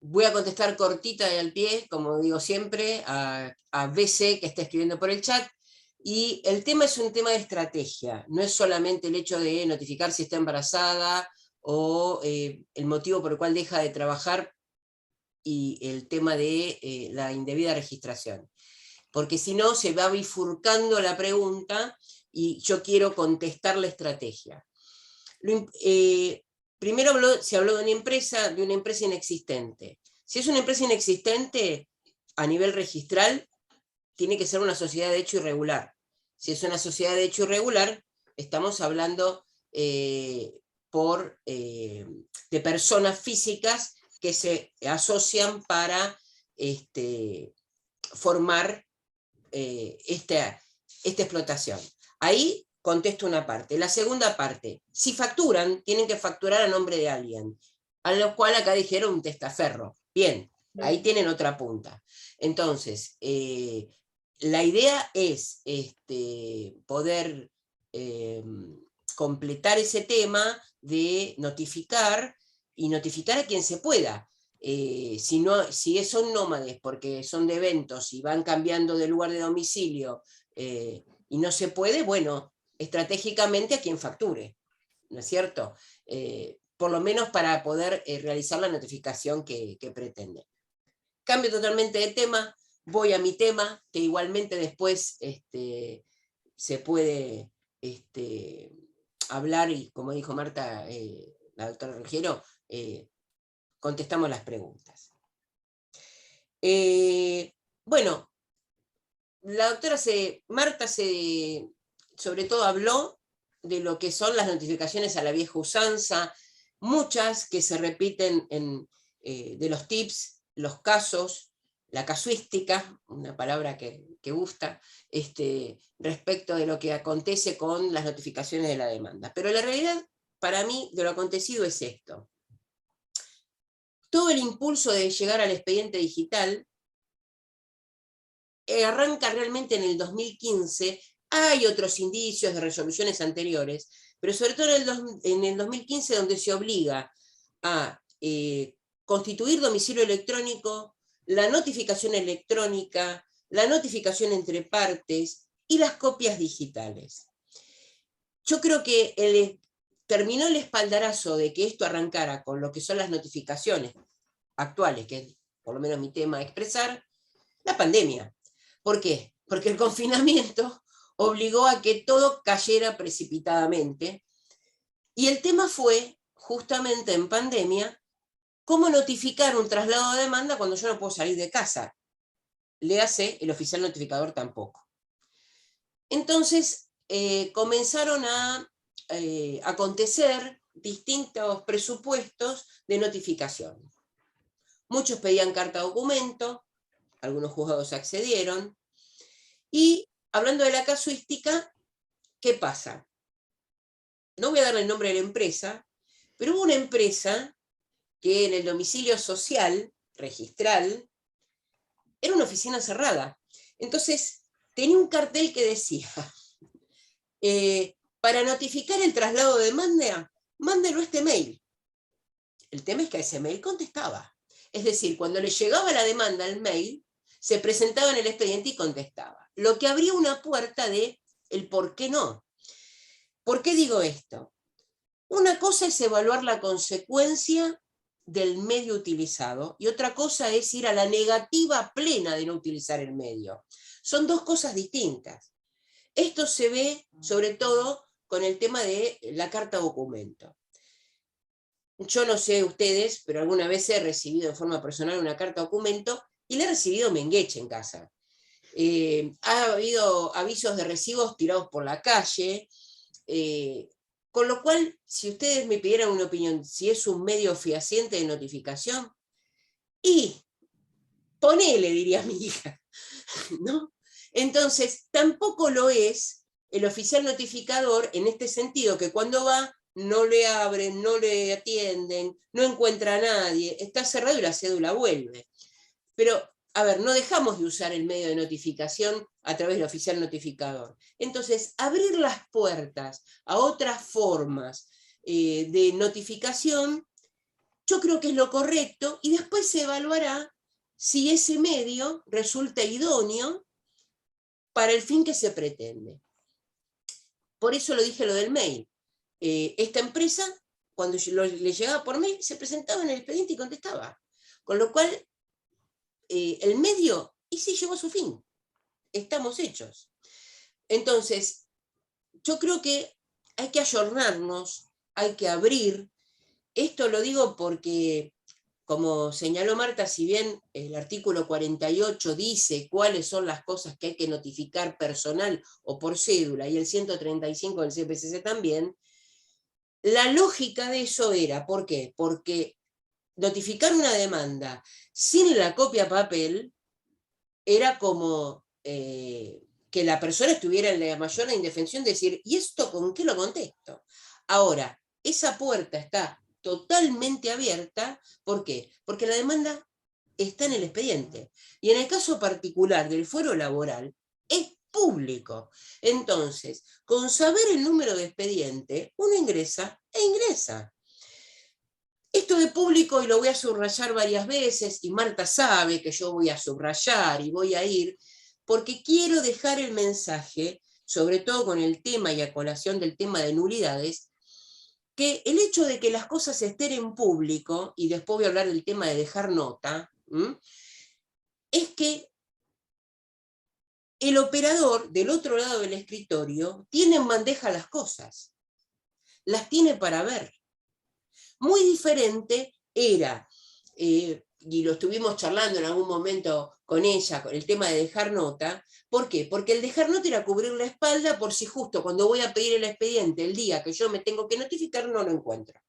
Voy a contestar cortita y al pie, como digo siempre, a BC que está escribiendo por el chat. Y el tema es un tema de estrategia, no es solamente el hecho de notificar si está embarazada o el motivo por el cual deja de trabajar y el tema de la indebida registración. Porque si no, se va bifurcando la pregunta y yo quiero contestar la estrategia. Primero se habló de una empresa inexistente. Si es una empresa inexistente, a nivel registral, tiene que ser una sociedad de hecho irregular. Si es una sociedad de hecho irregular, estamos hablando de personas físicas que se asocian para formar esta explotación. Ahí contesto una parte. La segunda parte, si facturan, tienen que facturar a nombre de alguien, a lo cual acá dijeron un testaferro. Bien, ahí tienen otra punta. Entonces, la idea es poder completar ese tema de notificar y notificar a quien se pueda. Si son nómades porque son de eventos y van cambiando de lugar de domicilio y no se puede, bueno, estratégicamente a quien facture, ¿no es cierto? Por lo menos para poder realizar la notificación que pretende. Cambio totalmente de tema, voy a mi tema, que igualmente después se puede hablar y, como dijo Marta, la doctora Ruggiero, contestamos las preguntas. Bueno, la doctora Marta sobre todo habló de lo que son las notificaciones a la vieja usanza, muchas que se repiten de los tips, los casos, la casuística, una palabra que gusta, respecto de lo que acontece con las notificaciones de la demanda. Pero la realidad, para mí, de lo acontecido es esto. Todo el impulso de llegar al expediente digital arranca realmente en el 2015, hay otros indicios de resoluciones anteriores, pero sobre todo en el 2015 donde se obliga a constituir domicilio electrónico, la notificación electrónica, la notificación entre partes y las copias digitales. Yo creo que terminó el espaldarazo de que esto arrancara con lo que son las notificaciones actuales, que es por lo menos mi tema a expresar, la pandemia. ¿Por qué? Porque el confinamiento obligó a que todo cayera precipitadamente, y el tema fue, justamente en pandemia, cómo notificar un traslado de demanda cuando yo no puedo salir de casa. Léase, el oficial notificador tampoco. Entonces, comenzaron a acontecer distintos presupuestos de notificación. Muchos pedían carta documento, algunos juzgados accedieron, y hablando de la casuística, ¿qué pasa? No voy a darle el nombre de la empresa, pero hubo una empresa que en el domicilio social, registral, era una oficina cerrada. Entonces, tenía un cartel que decía, para notificar el traslado de demanda, mándelo a este mail. El tema es que a ese mail contestaba. Es decir, cuando le llegaba la demanda al mail, se presentaba en el expediente y contestaba. Lo que abría una puerta de el por qué no. ¿Por qué digo esto? Una cosa es evaluar la consecuencia del medio utilizado y otra cosa es ir a la negativa plena de no utilizar el medio. Son dos cosas distintas. Esto se ve sobre todo con el tema de la carta documento. Yo no sé ustedes, pero alguna vez he recibido de forma personal una carta documento y la he recibido mengueche en casa. Ha habido avisos de recibos tirados por la calle, con lo cual, si ustedes me pidieran una opinión, si es un medio fehaciente de notificación, y ponele, diría mi hija, ¿no? Entonces, tampoco lo es el oficial notificador en este sentido, que cuando va, no le abren, no le atienden, no encuentra a nadie, está cerrado y la cédula vuelve. Pero, a ver, no dejamos de usar el medio de notificación a través del oficial notificador. Entonces, abrir las puertas a otras formas de notificación, yo creo que es lo correcto, y después se evaluará si ese medio resulta idóneo para el fin que se pretende. Por eso lo dije lo del mail. Esta empresa, cuando le llegaba por mail, se presentaba en el expediente y contestaba. Con lo cual, el medio, y sí llegó a su fin. Estamos hechos. Entonces, yo creo que hay que ayornarnos, hay que abrir. Esto lo digo porque, como señaló Marta, si bien el artículo 48 dice cuáles son las cosas que hay que notificar personal o por cédula, y el 135 del CPCC también, la lógica de eso era, ¿por qué? Porque notificar una demanda sin la copia papel era como que la persona estuviera en la mayor indefensión de decir, ¿y esto con qué lo contesto? Ahora, esa puerta está totalmente abierta, ¿por qué? Porque la demanda está en el expediente. Y en el caso particular del fuero laboral, es público. Entonces, con saber el número de expediente, uno ingresa e ingresa. Esto de público, y lo voy a subrayar varias veces, y Marta sabe que yo voy a subrayar y voy a ir, porque quiero dejar el mensaje, sobre todo con el tema y a colación del tema de nulidades, que el hecho de que las cosas estén en público, y después voy a hablar del tema de dejar nota, es que el operador del otro lado del escritorio tiene en bandeja las cosas, las tiene para ver. Muy diferente era y lo estuvimos charlando en algún momento con ella, con el tema de dejar nota. ¿Por qué? Porque el dejar nota era cubrir la espalda por si justo cuando voy a pedir el expediente el día que yo me tengo que notificar no lo encuentro.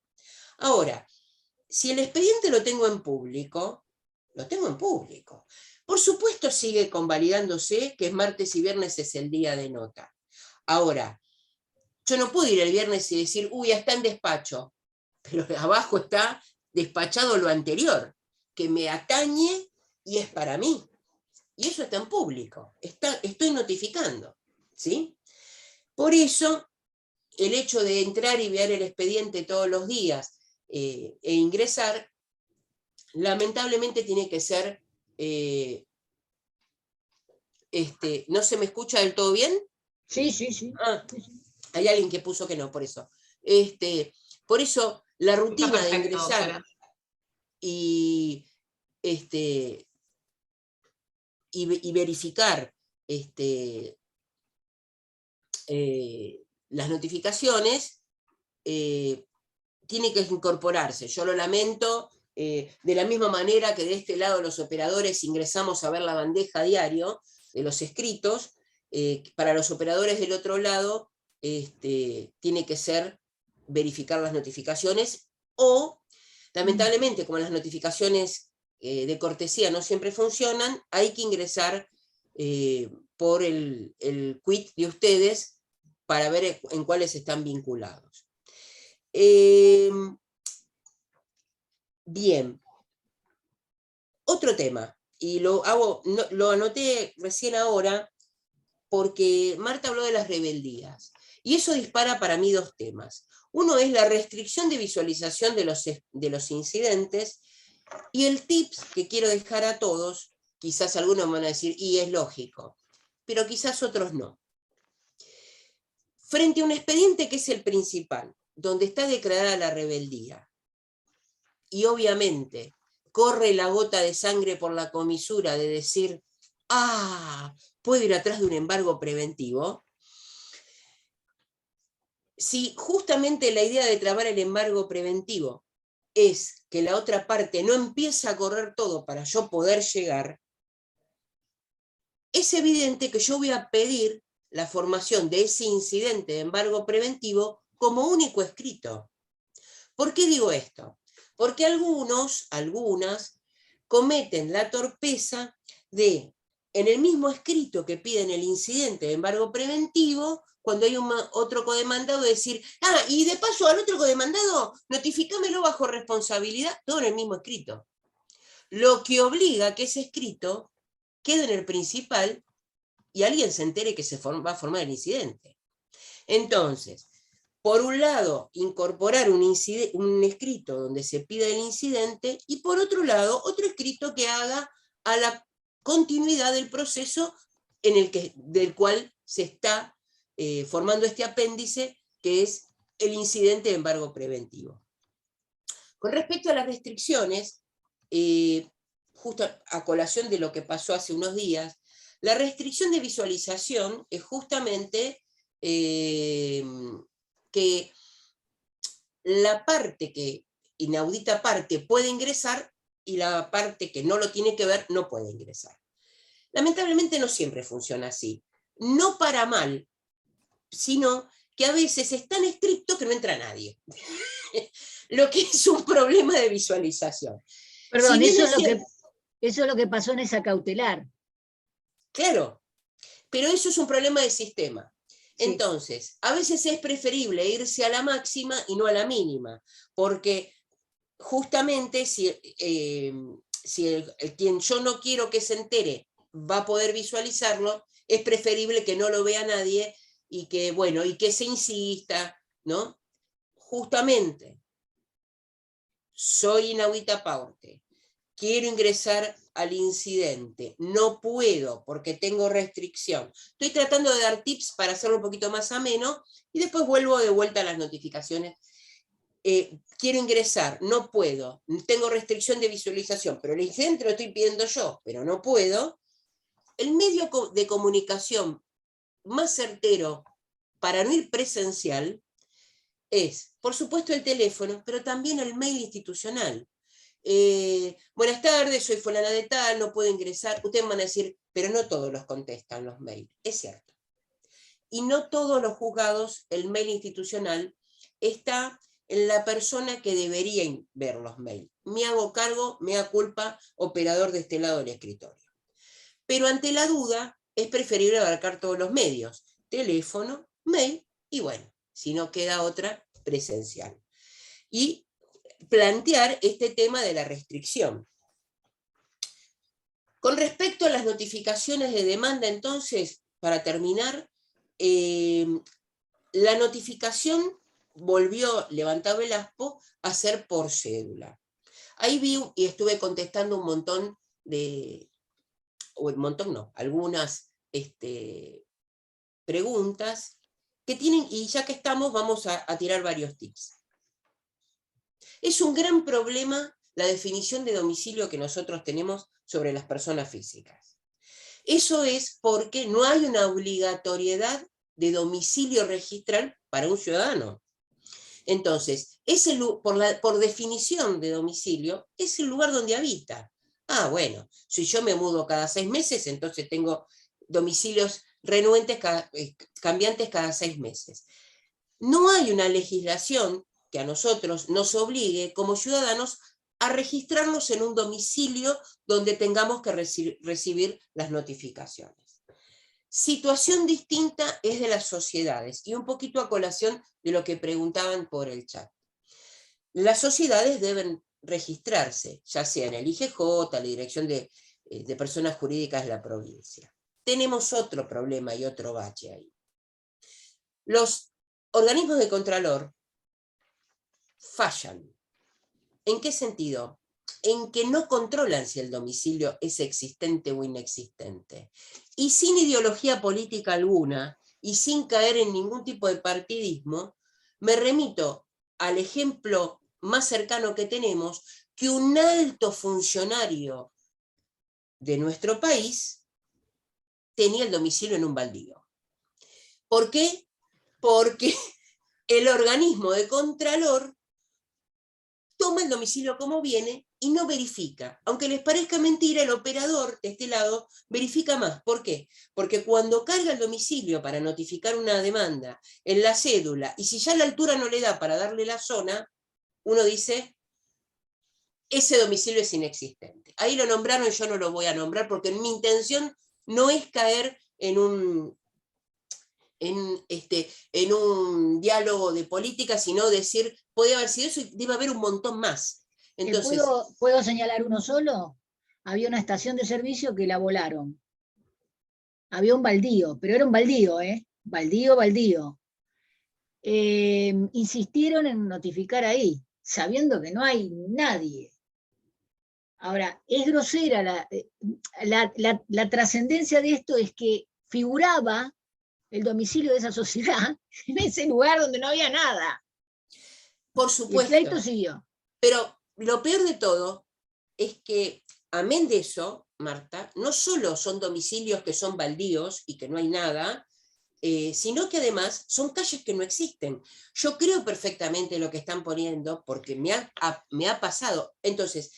Ahora, si el expediente lo tengo en público, lo tengo en público. Por supuesto sigue convalidándose que martes y viernes es el día de nota. Ahora, yo no puedo ir el viernes y decir, uy, ya está en despacho, pero abajo está despachado lo anterior, que me atañe y es para mí. Y eso está en público, estoy notificando, ¿sí? Por eso, el hecho de entrar y ver el expediente todos los días e ingresar, lamentablemente tiene que ser... ¿no se me escucha del todo bien? Sí, sí, sí. Ah, hay alguien que puso que no, por eso. Por eso, la rutina de ingresar doctora. y verificar las notificaciones tiene que incorporarse. Yo lo lamento, de la misma manera que de este lado los operadores ingresamos a ver la bandeja diario de los escritos, para los operadores del otro lado tiene que ser verificar las notificaciones, o lamentablemente como las notificaciones de cortesía no siempre funcionan, hay que ingresar por el quit de ustedes para ver en cuáles están vinculados. Bien, otro tema, y lo anoté recién ahora, porque Marta habló de las rebeldías, y eso dispara para mí dos temas. Uno es la restricción de visualización de los incidentes, y el tips que quiero dejar a todos, quizás algunos me van a decir, y es lógico, pero quizás otros no. Frente a un expediente que es el principal, donde está declarada la rebeldía, y obviamente corre la gota de sangre por la comisura de decir, ¿puedo ir atrás de un embargo preventivo? Si justamente la idea de trabar el embargo preventivo es que la otra parte no empieza a correr todo para yo poder llegar, es evidente que yo voy a pedir la formación de ese incidente de embargo preventivo como único escrito. ¿Por qué digo esto? Porque algunas cometen la torpeza de, en el mismo escrito que piden el incidente de embargo preventivo, cuando hay otro codemandado, decir, y de paso al otro codemandado, notificámelo bajo responsabilidad, todo en el mismo escrito. Lo que obliga a que ese escrito quede en el principal y alguien se entere que se va a formar el incidente. Entonces, por un lado, incorporar un escrito donde se pida el incidente, y por otro lado, otro escrito que haga a la continuidad del proceso del cual se está formando este apéndice, que es el incidente de embargo preventivo. Con respecto a las restricciones, justo a colación de lo que pasó hace unos días, la restricción de visualización es justamente que la parte que inaudita parte puede ingresar y la parte que no lo tiene que ver no puede ingresar. Lamentablemente no siempre funciona así. No para mal, sino que a veces es tan estricto que no entra nadie. Lo que es un problema de visualización. Perdón, eso es lo que pasó en esa cautelar. Claro, pero eso es un problema de sistema. Entonces, a veces es preferible irse a la máxima y no a la mínima, porque justamente si quien yo no quiero que se entere va a poder visualizarlo, es preferible que no lo vea nadie y que se insista, ¿no? Justamente, soy inaudita parte, quiero ingresar al incidente, no puedo porque tengo restricción. Estoy tratando de dar tips para hacerlo un poquito más ameno y después vuelvo de vuelta a las notificaciones. Quiero ingresar, no puedo, tengo restricción de visualización, pero el incidente lo estoy pidiendo yo, pero no puedo. El medio de comunicación más certero para no ir presencial es, por supuesto, el teléfono, pero también el mail institucional. buenas tardes, soy fulana de tal, no puedo ingresar. Ustedes van a decir, pero no todos los contestan los mails. Es cierto. Y no todos los juzgados, el mail institucional está en la persona que debería ver los mails. Me hago cargo, mea culpa, operador de este lado del escritorio. Pero ante la duda, es preferible abarcar todos los medios. Teléfono, mail y bueno, si no queda otra, presencial. Y plantear este tema de la restricción. Con respecto a las notificaciones de demanda, entonces, para terminar, la notificación volvió, levantado Velasco, a ser por cédula. Ahí vi y estuve contestando un montón de, o un montón no, algunas preguntas que tienen, y ya que estamos, vamos a tirar varios tips. Es un gran problema la definición de domicilio que nosotros tenemos sobre las personas físicas. Eso es porque no hay una obligatoriedad de domicilio registral para un ciudadano. Entonces, por definición de domicilio, es el lugar donde habita. Ah, bueno, si yo me mudo cada 6 meses, entonces tengo domicilios renuentes, cambiantes cada 6 meses. No hay una legislación que a nosotros nos obligue como ciudadanos a registrarnos en un domicilio donde tengamos que recibir las notificaciones. Situación distinta es de las sociedades, y un poquito a colación de lo que preguntaban por el chat. Las sociedades deben registrarse, ya sea en el IGJ, la Dirección de Personas Jurídicas de la provincia. Tenemos otro problema y otro bache ahí. Los organismos de contralor fallan. ¿En qué sentido? En que no controlan si el domicilio es existente o inexistente. Y sin ideología política alguna, y sin caer en ningún tipo de partidismo, me remito al ejemplo más cercano que tenemos, que un alto funcionario de nuestro país tenía el domicilio en un baldío. ¿Por qué? Porque el organismo de contralor toma el domicilio como viene y no verifica. Aunque les parezca mentira, el operador de este lado verifica más. ¿Por qué? Porque cuando carga el domicilio para notificar una demanda en la cédula, y si ya la altura no le da para darle la zona, uno dice, ese domicilio es inexistente. Ahí lo nombraron y yo no lo voy a nombrar porque mi intención no es caer en un diálogo de política, sino decir, puede haber sido eso y debe haber un montón más. Entonces, ¿Puedo señalar uno solo? Había una estación de servicio que la volaron. Había un baldío, pero era un baldío, ¿eh? Baldío. Insistieron en notificar ahí, sabiendo que no hay nadie. Ahora, es grosera la trascendencia de esto, es que figuraba el domicilio de esa sociedad en ese lugar donde no había nada. Por supuesto. Y el pleito siguió. Pero lo peor de todo es que, amén de eso, Marta, no solo son domicilios que son baldíos y que no hay nada, sino que además son calles que no existen. Yo creo perfectamente lo que están poniendo porque me ha pasado. Entonces,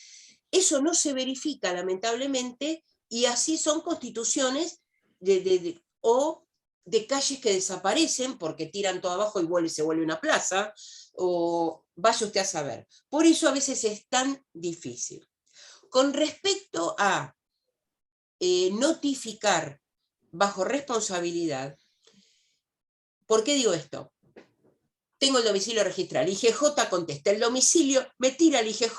eso no se verifica lamentablemente y así son constituciones o de calles que desaparecen porque tiran todo abajo y se vuelve una plaza, o vaya usted a saber. Por eso a veces es tan difícil. Con respecto a notificar bajo responsabilidad, ¿por qué digo esto? Tengo el domicilio registrado, el IGJ contesta el domicilio, me tira el IGJ,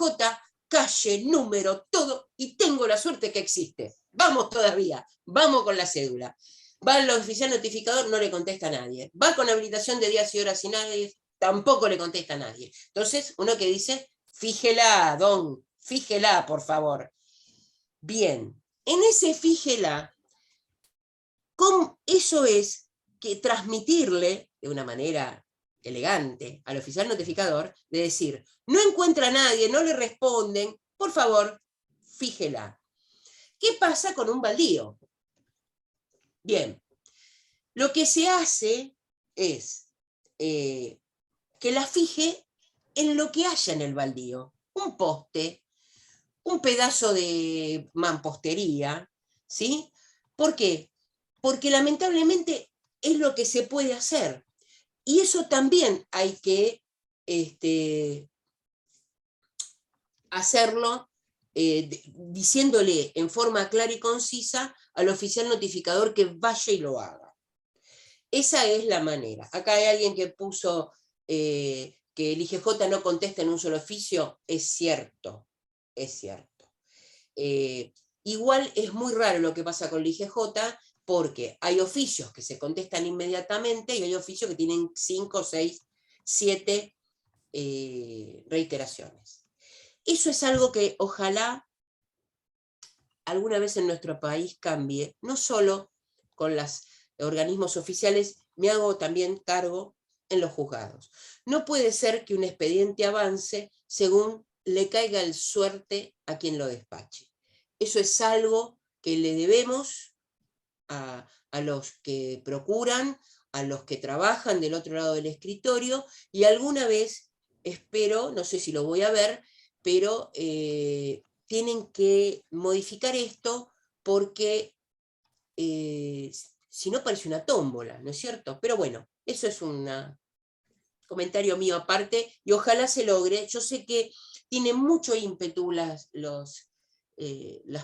calle, número, todo, y tengo la suerte que existe. Vamos todavía, vamos con la cédula. Va al oficial notificador, no le contesta a nadie. Va con habilitación de días y horas y nadie, tampoco le contesta a nadie. Entonces, uno que dice, fíjela, don, fíjela, por favor. Bien, en ese fíjela, eso es que transmitirle de una manera elegante al oficial notificador, de decir, no encuentra a nadie, no le responden, por favor, fíjela. ¿Qué pasa con un baldío? Bien, lo que se hace es que la fije en lo que haya en el baldío. Un poste, un pedazo de mampostería, ¿sí? ¿Por qué? Porque lamentablemente es lo que se puede hacer. Y eso también hay que hacerlo diciéndole en forma clara y concisa al oficial notificador que vaya y lo haga. Esa es la manera. Acá hay alguien que puso que el IGJ no contesta en un solo oficio. Es cierto, es cierto. Igual es muy raro lo que pasa con el IGJ, porque hay oficios que se contestan inmediatamente y hay oficios que tienen 5, 6, 7 reiteraciones. Eso es algo que ojalá alguna vez en nuestro país cambie, no solo con los organismos oficiales, me hago también cargo en los juzgados. No puede ser que un expediente avance según le caiga el suerte a quien lo despache. Eso es algo que le debemos a los que procuran, a los que trabajan del otro lado del escritorio, y alguna vez, espero, no sé si lo voy a ver, pero tienen que modificar esto porque si no parece una tómbola, ¿no es cierto? Pero bueno, eso es un comentario mío aparte, y ojalá se logre. Yo sé que tienen mucho ímpetu las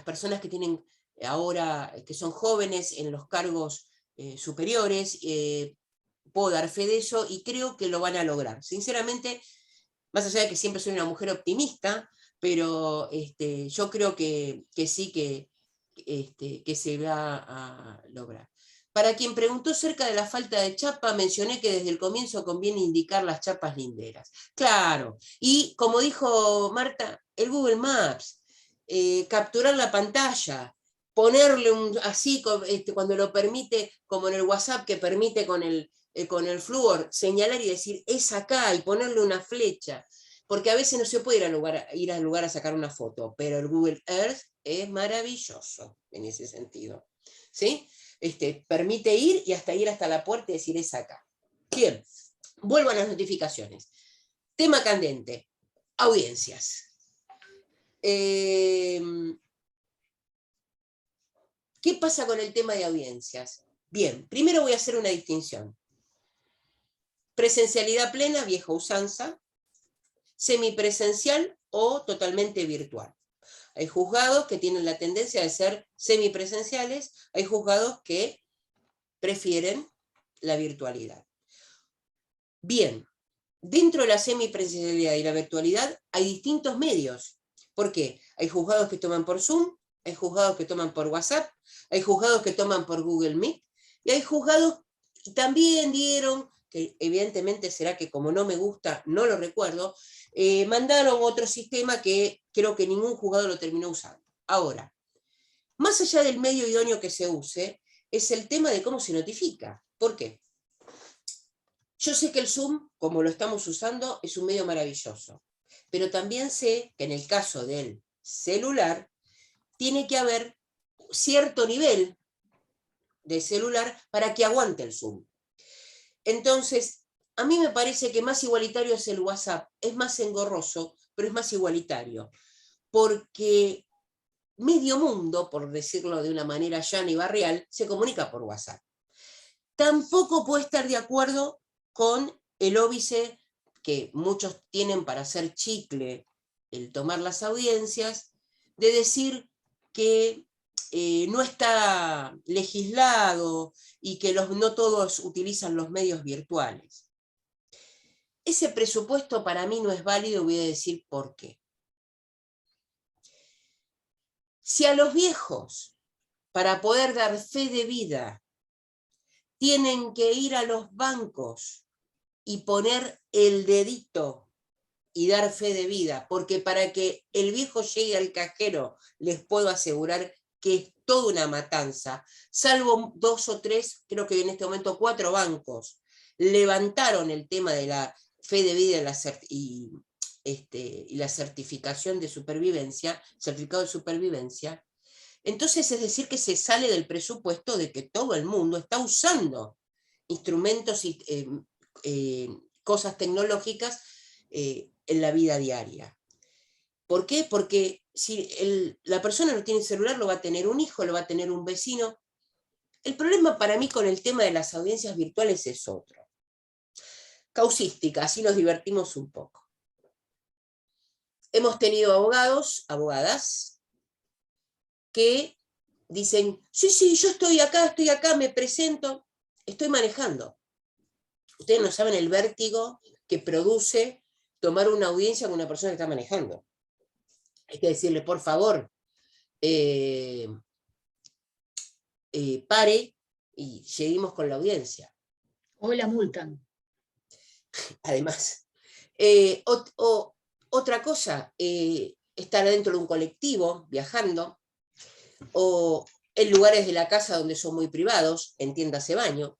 personas que tienen ahora, que son jóvenes en los cargos superiores, puedo dar fe de eso y creo que lo van a lograr. Sinceramente, más allá de que siempre soy una mujer optimista, pero yo creo que sí, que se va a lograr. Para quien preguntó cerca de la falta de chapa, mencioné que desde el comienzo conviene indicar las chapas linderas. Claro, y como dijo Marta, el Google Maps, capturar la pantalla, ponerle así cuando lo permite, como en el WhatsApp que permite con el flúor, señalar y decir es acá y ponerle una flecha, porque a veces no se puede ir al lugar a sacar una foto, pero el Google Earth es maravilloso en ese sentido, ¿sí? Permite ir y hasta ir hasta la puerta y decir es acá. Bien, vuelvo a las notificaciones. Tema candente, audiencias. ¿Qué pasa con el tema de audiencias? Bien, primero voy a hacer una distinción. Presencialidad plena, vieja usanza, semipresencial o totalmente virtual. Hay juzgados que tienen la tendencia de ser semipresenciales, hay juzgados que prefieren la virtualidad. Bien, dentro de la semipresencialidad y la virtualidad hay distintos medios. ¿Por qué? Hay juzgados que toman por Zoom, hay juzgados que toman por WhatsApp, hay juzgados que toman por Google Meet, y hay juzgados que también dieron, que evidentemente será que como no me gusta, no lo recuerdo, mandaron otro sistema que creo que ningún juzgado lo terminó usando. Ahora, más allá del medio idóneo que se use, es el tema de cómo se notifica. ¿Por qué? Yo sé que el Zoom, como lo estamos usando, es un medio maravilloso, pero también sé que en el caso del celular, tiene que haber cierto nivel de celular para que aguante el Zoom. Entonces, a mí me parece que más igualitario es el WhatsApp, es más engorroso, pero es más igualitario, porque medio mundo, por decirlo de una manera llana y barrial, se comunica por WhatsApp. Tampoco puedo estar de acuerdo con el óbice que muchos tienen para hacer chicle, el tomar las audiencias, de decir que no está legislado y que no todos utilizan los medios virtuales. Ese presupuesto para mí no es válido y voy a decir por qué. Si a los viejos, para poder dar fe de vida, tienen que ir a los bancos y poner el dedito y dar fe de vida, porque para que el viejo llegue al cajero, les puedo asegurar que es toda una matanza, salvo 2 o 3, creo que en este momento 4 bancos, levantaron el tema de la fe de vida y la certificación de supervivencia, certificado de supervivencia. Entonces es decir que se sale del presupuesto de que todo el mundo está usando instrumentos y cosas tecnológicas en la vida diaria. ¿Por qué? Porque si la persona no tiene celular, lo va a tener un hijo, lo va a tener un vecino. El problema para mí con el tema de las audiencias virtuales es otro. Causística, así nos divertimos un poco. Hemos tenido abogados, abogadas, que dicen, sí, yo estoy acá, me presento, estoy manejando. Ustedes no saben el vértigo que produce tomar una audiencia con una persona que está manejando. Hay que decirle, por favor, pare y seguimos con la audiencia. Hoy la multan. Además, otra cosa, estar dentro de un colectivo, viajando, o en lugares de la casa donde son muy privados, entiéndase baño.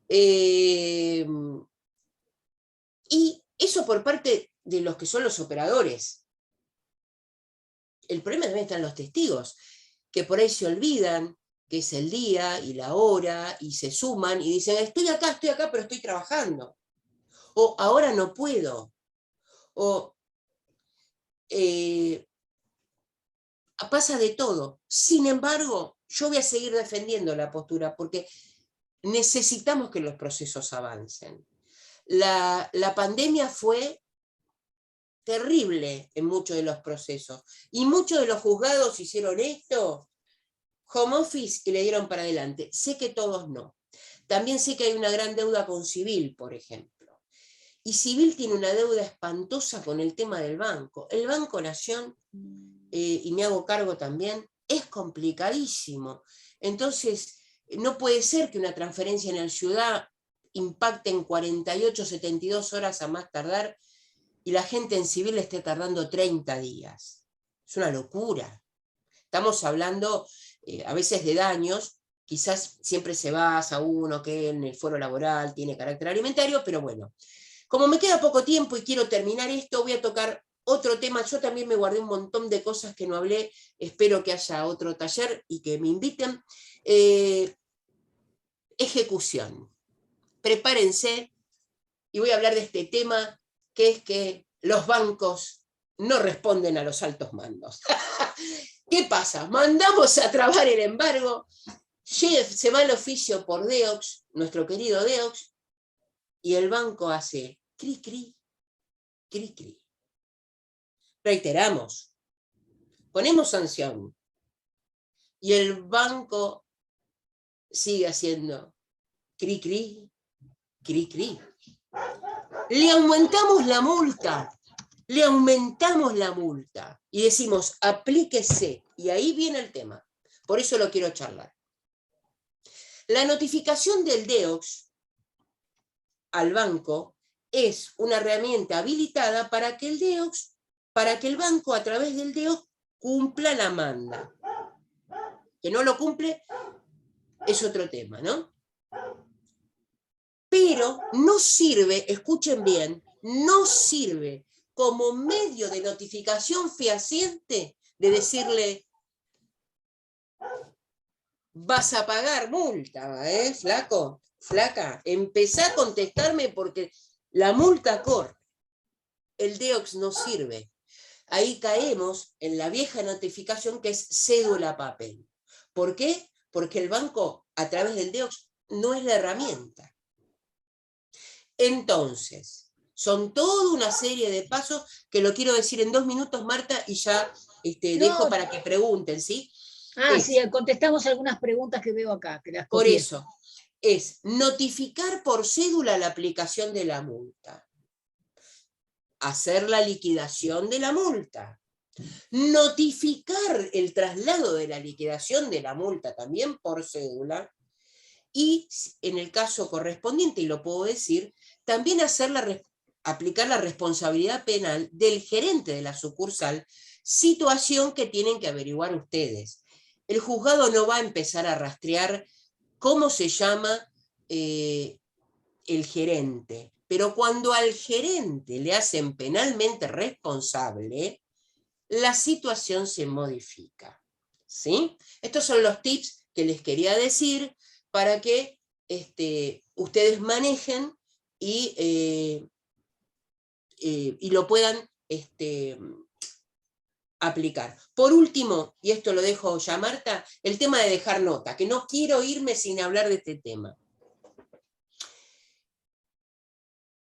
Y eso por parte de los que son los operadores. El problema también está en los testigos, que por ahí se olvidan que es el día y la hora, y se suman y dicen, estoy acá, pero estoy trabajando. O ahora no puedo. O pasa de todo. Sin embargo, yo voy a seguir defendiendo la postura porque necesitamos que los procesos avancen. La pandemia fue terrible en muchos de los procesos y muchos de los juzgados hicieron esto, home office, y le dieron para adelante. Sé que todos no. También sé que hay una gran deuda con Civil, por ejemplo. Y Civil tiene una deuda espantosa con el tema del banco. El Banco Nación, y me hago cargo también, es complicadísimo. Entonces, no puede ser que una transferencia en el ciudad impacte en 48, 72 horas a más tardar y la gente en Civil esté tardando 30 días. Es una locura. Estamos hablando a veces de daños, quizás siempre se basa uno que en el foro laboral tiene carácter alimentario, pero bueno. Como me queda poco tiempo y quiero terminar esto, voy a tocar otro tema. Yo también me guardé un montón de cosas que no hablé, espero que haya otro taller y que me inviten. Ejecución. Prepárense y voy a hablar de este tema, que es que los bancos no responden a los altos mandos. ¿Qué pasa? Mandamos a trabar el embargo, se va el oficio por Deox, nuestro querido Deox, y el banco hace cri, cri, cri, cri. Reiteramos, ponemos sanción, y el banco sigue haciendo cri, cri, cri, cri. Le aumentamos la multa. Le aumentamos la multa y decimos, aplíquese. Y ahí viene el tema. Por eso lo quiero charlar. La notificación del DEOX al banco es una herramienta habilitada para que el banco a través del DEOX cumpla la manda. Que no lo cumple es otro tema, ¿no? Pero no sirve, escuchen bien, no sirve como medio de notificación fehaciente de decirle, vas a pagar multa, flaco, flaca, empezá a contestarme porque la multa corre. El DEOX no sirve. Ahí caemos en la vieja notificación que es cédula papel. ¿Por qué? Porque el banco, a través del DEOX, no es la herramienta. Entonces, son toda una serie de pasos que lo quiero decir en 2 minutos, Marta, y ya dejo para que pregunten, ¿sí? Sí, contestamos algunas preguntas que veo acá, que las copié. Por eso, es notificar por cédula la aplicación de la multa, hacer la liquidación de la multa, notificar el traslado de la liquidación de la multa también por cédula, y en el caso correspondiente, y lo puedo decir, también aplicar la responsabilidad penal del gerente de la sucursal, situación que tienen que averiguar ustedes. El juzgado no va a empezar a rastrear cómo se llama el gerente, pero cuando al gerente le hacen penalmente responsable, la situación se modifica. ¿Sí? Estos son los tips que les quería decir para que ustedes manejen y lo puedan aplicar. Por último, y esto lo dejo ya a Marta, el tema de dejar nota, que no quiero irme sin hablar de este tema.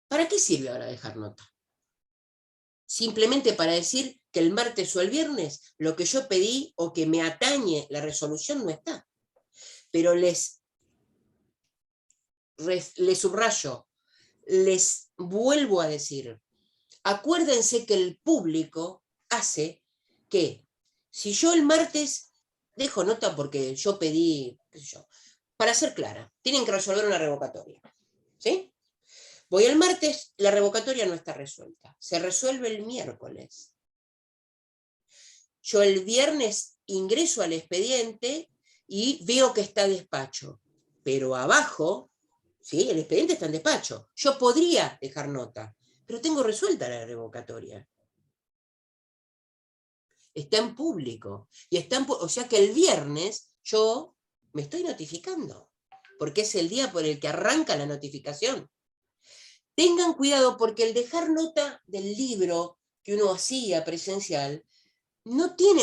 ¿Para qué sirve ahora dejar nota? Simplemente para decir que el martes o el viernes lo que yo pedí o que me atañe la resolución no está. Pero les subrayo, les vuelvo a decir, acuérdense que el público hace que si yo el martes dejo nota porque yo pedí, qué sé yo, para ser clara, tienen que resolver una revocatoria, ¿sí? Voy el martes, la revocatoria no está resuelta, se resuelve el miércoles. Yo el viernes ingreso al expediente y veo que está despacho, pero abajo, ¿sí? El expediente está en despacho. Yo podría dejar nota, pero tengo resuelta la revocatoria. Está en público. Y está o sea que el viernes yo me estoy notificando, porque es el día por el que arranca la notificación. Tengan cuidado porque el dejar nota del libro que uno hacía presencial no tiene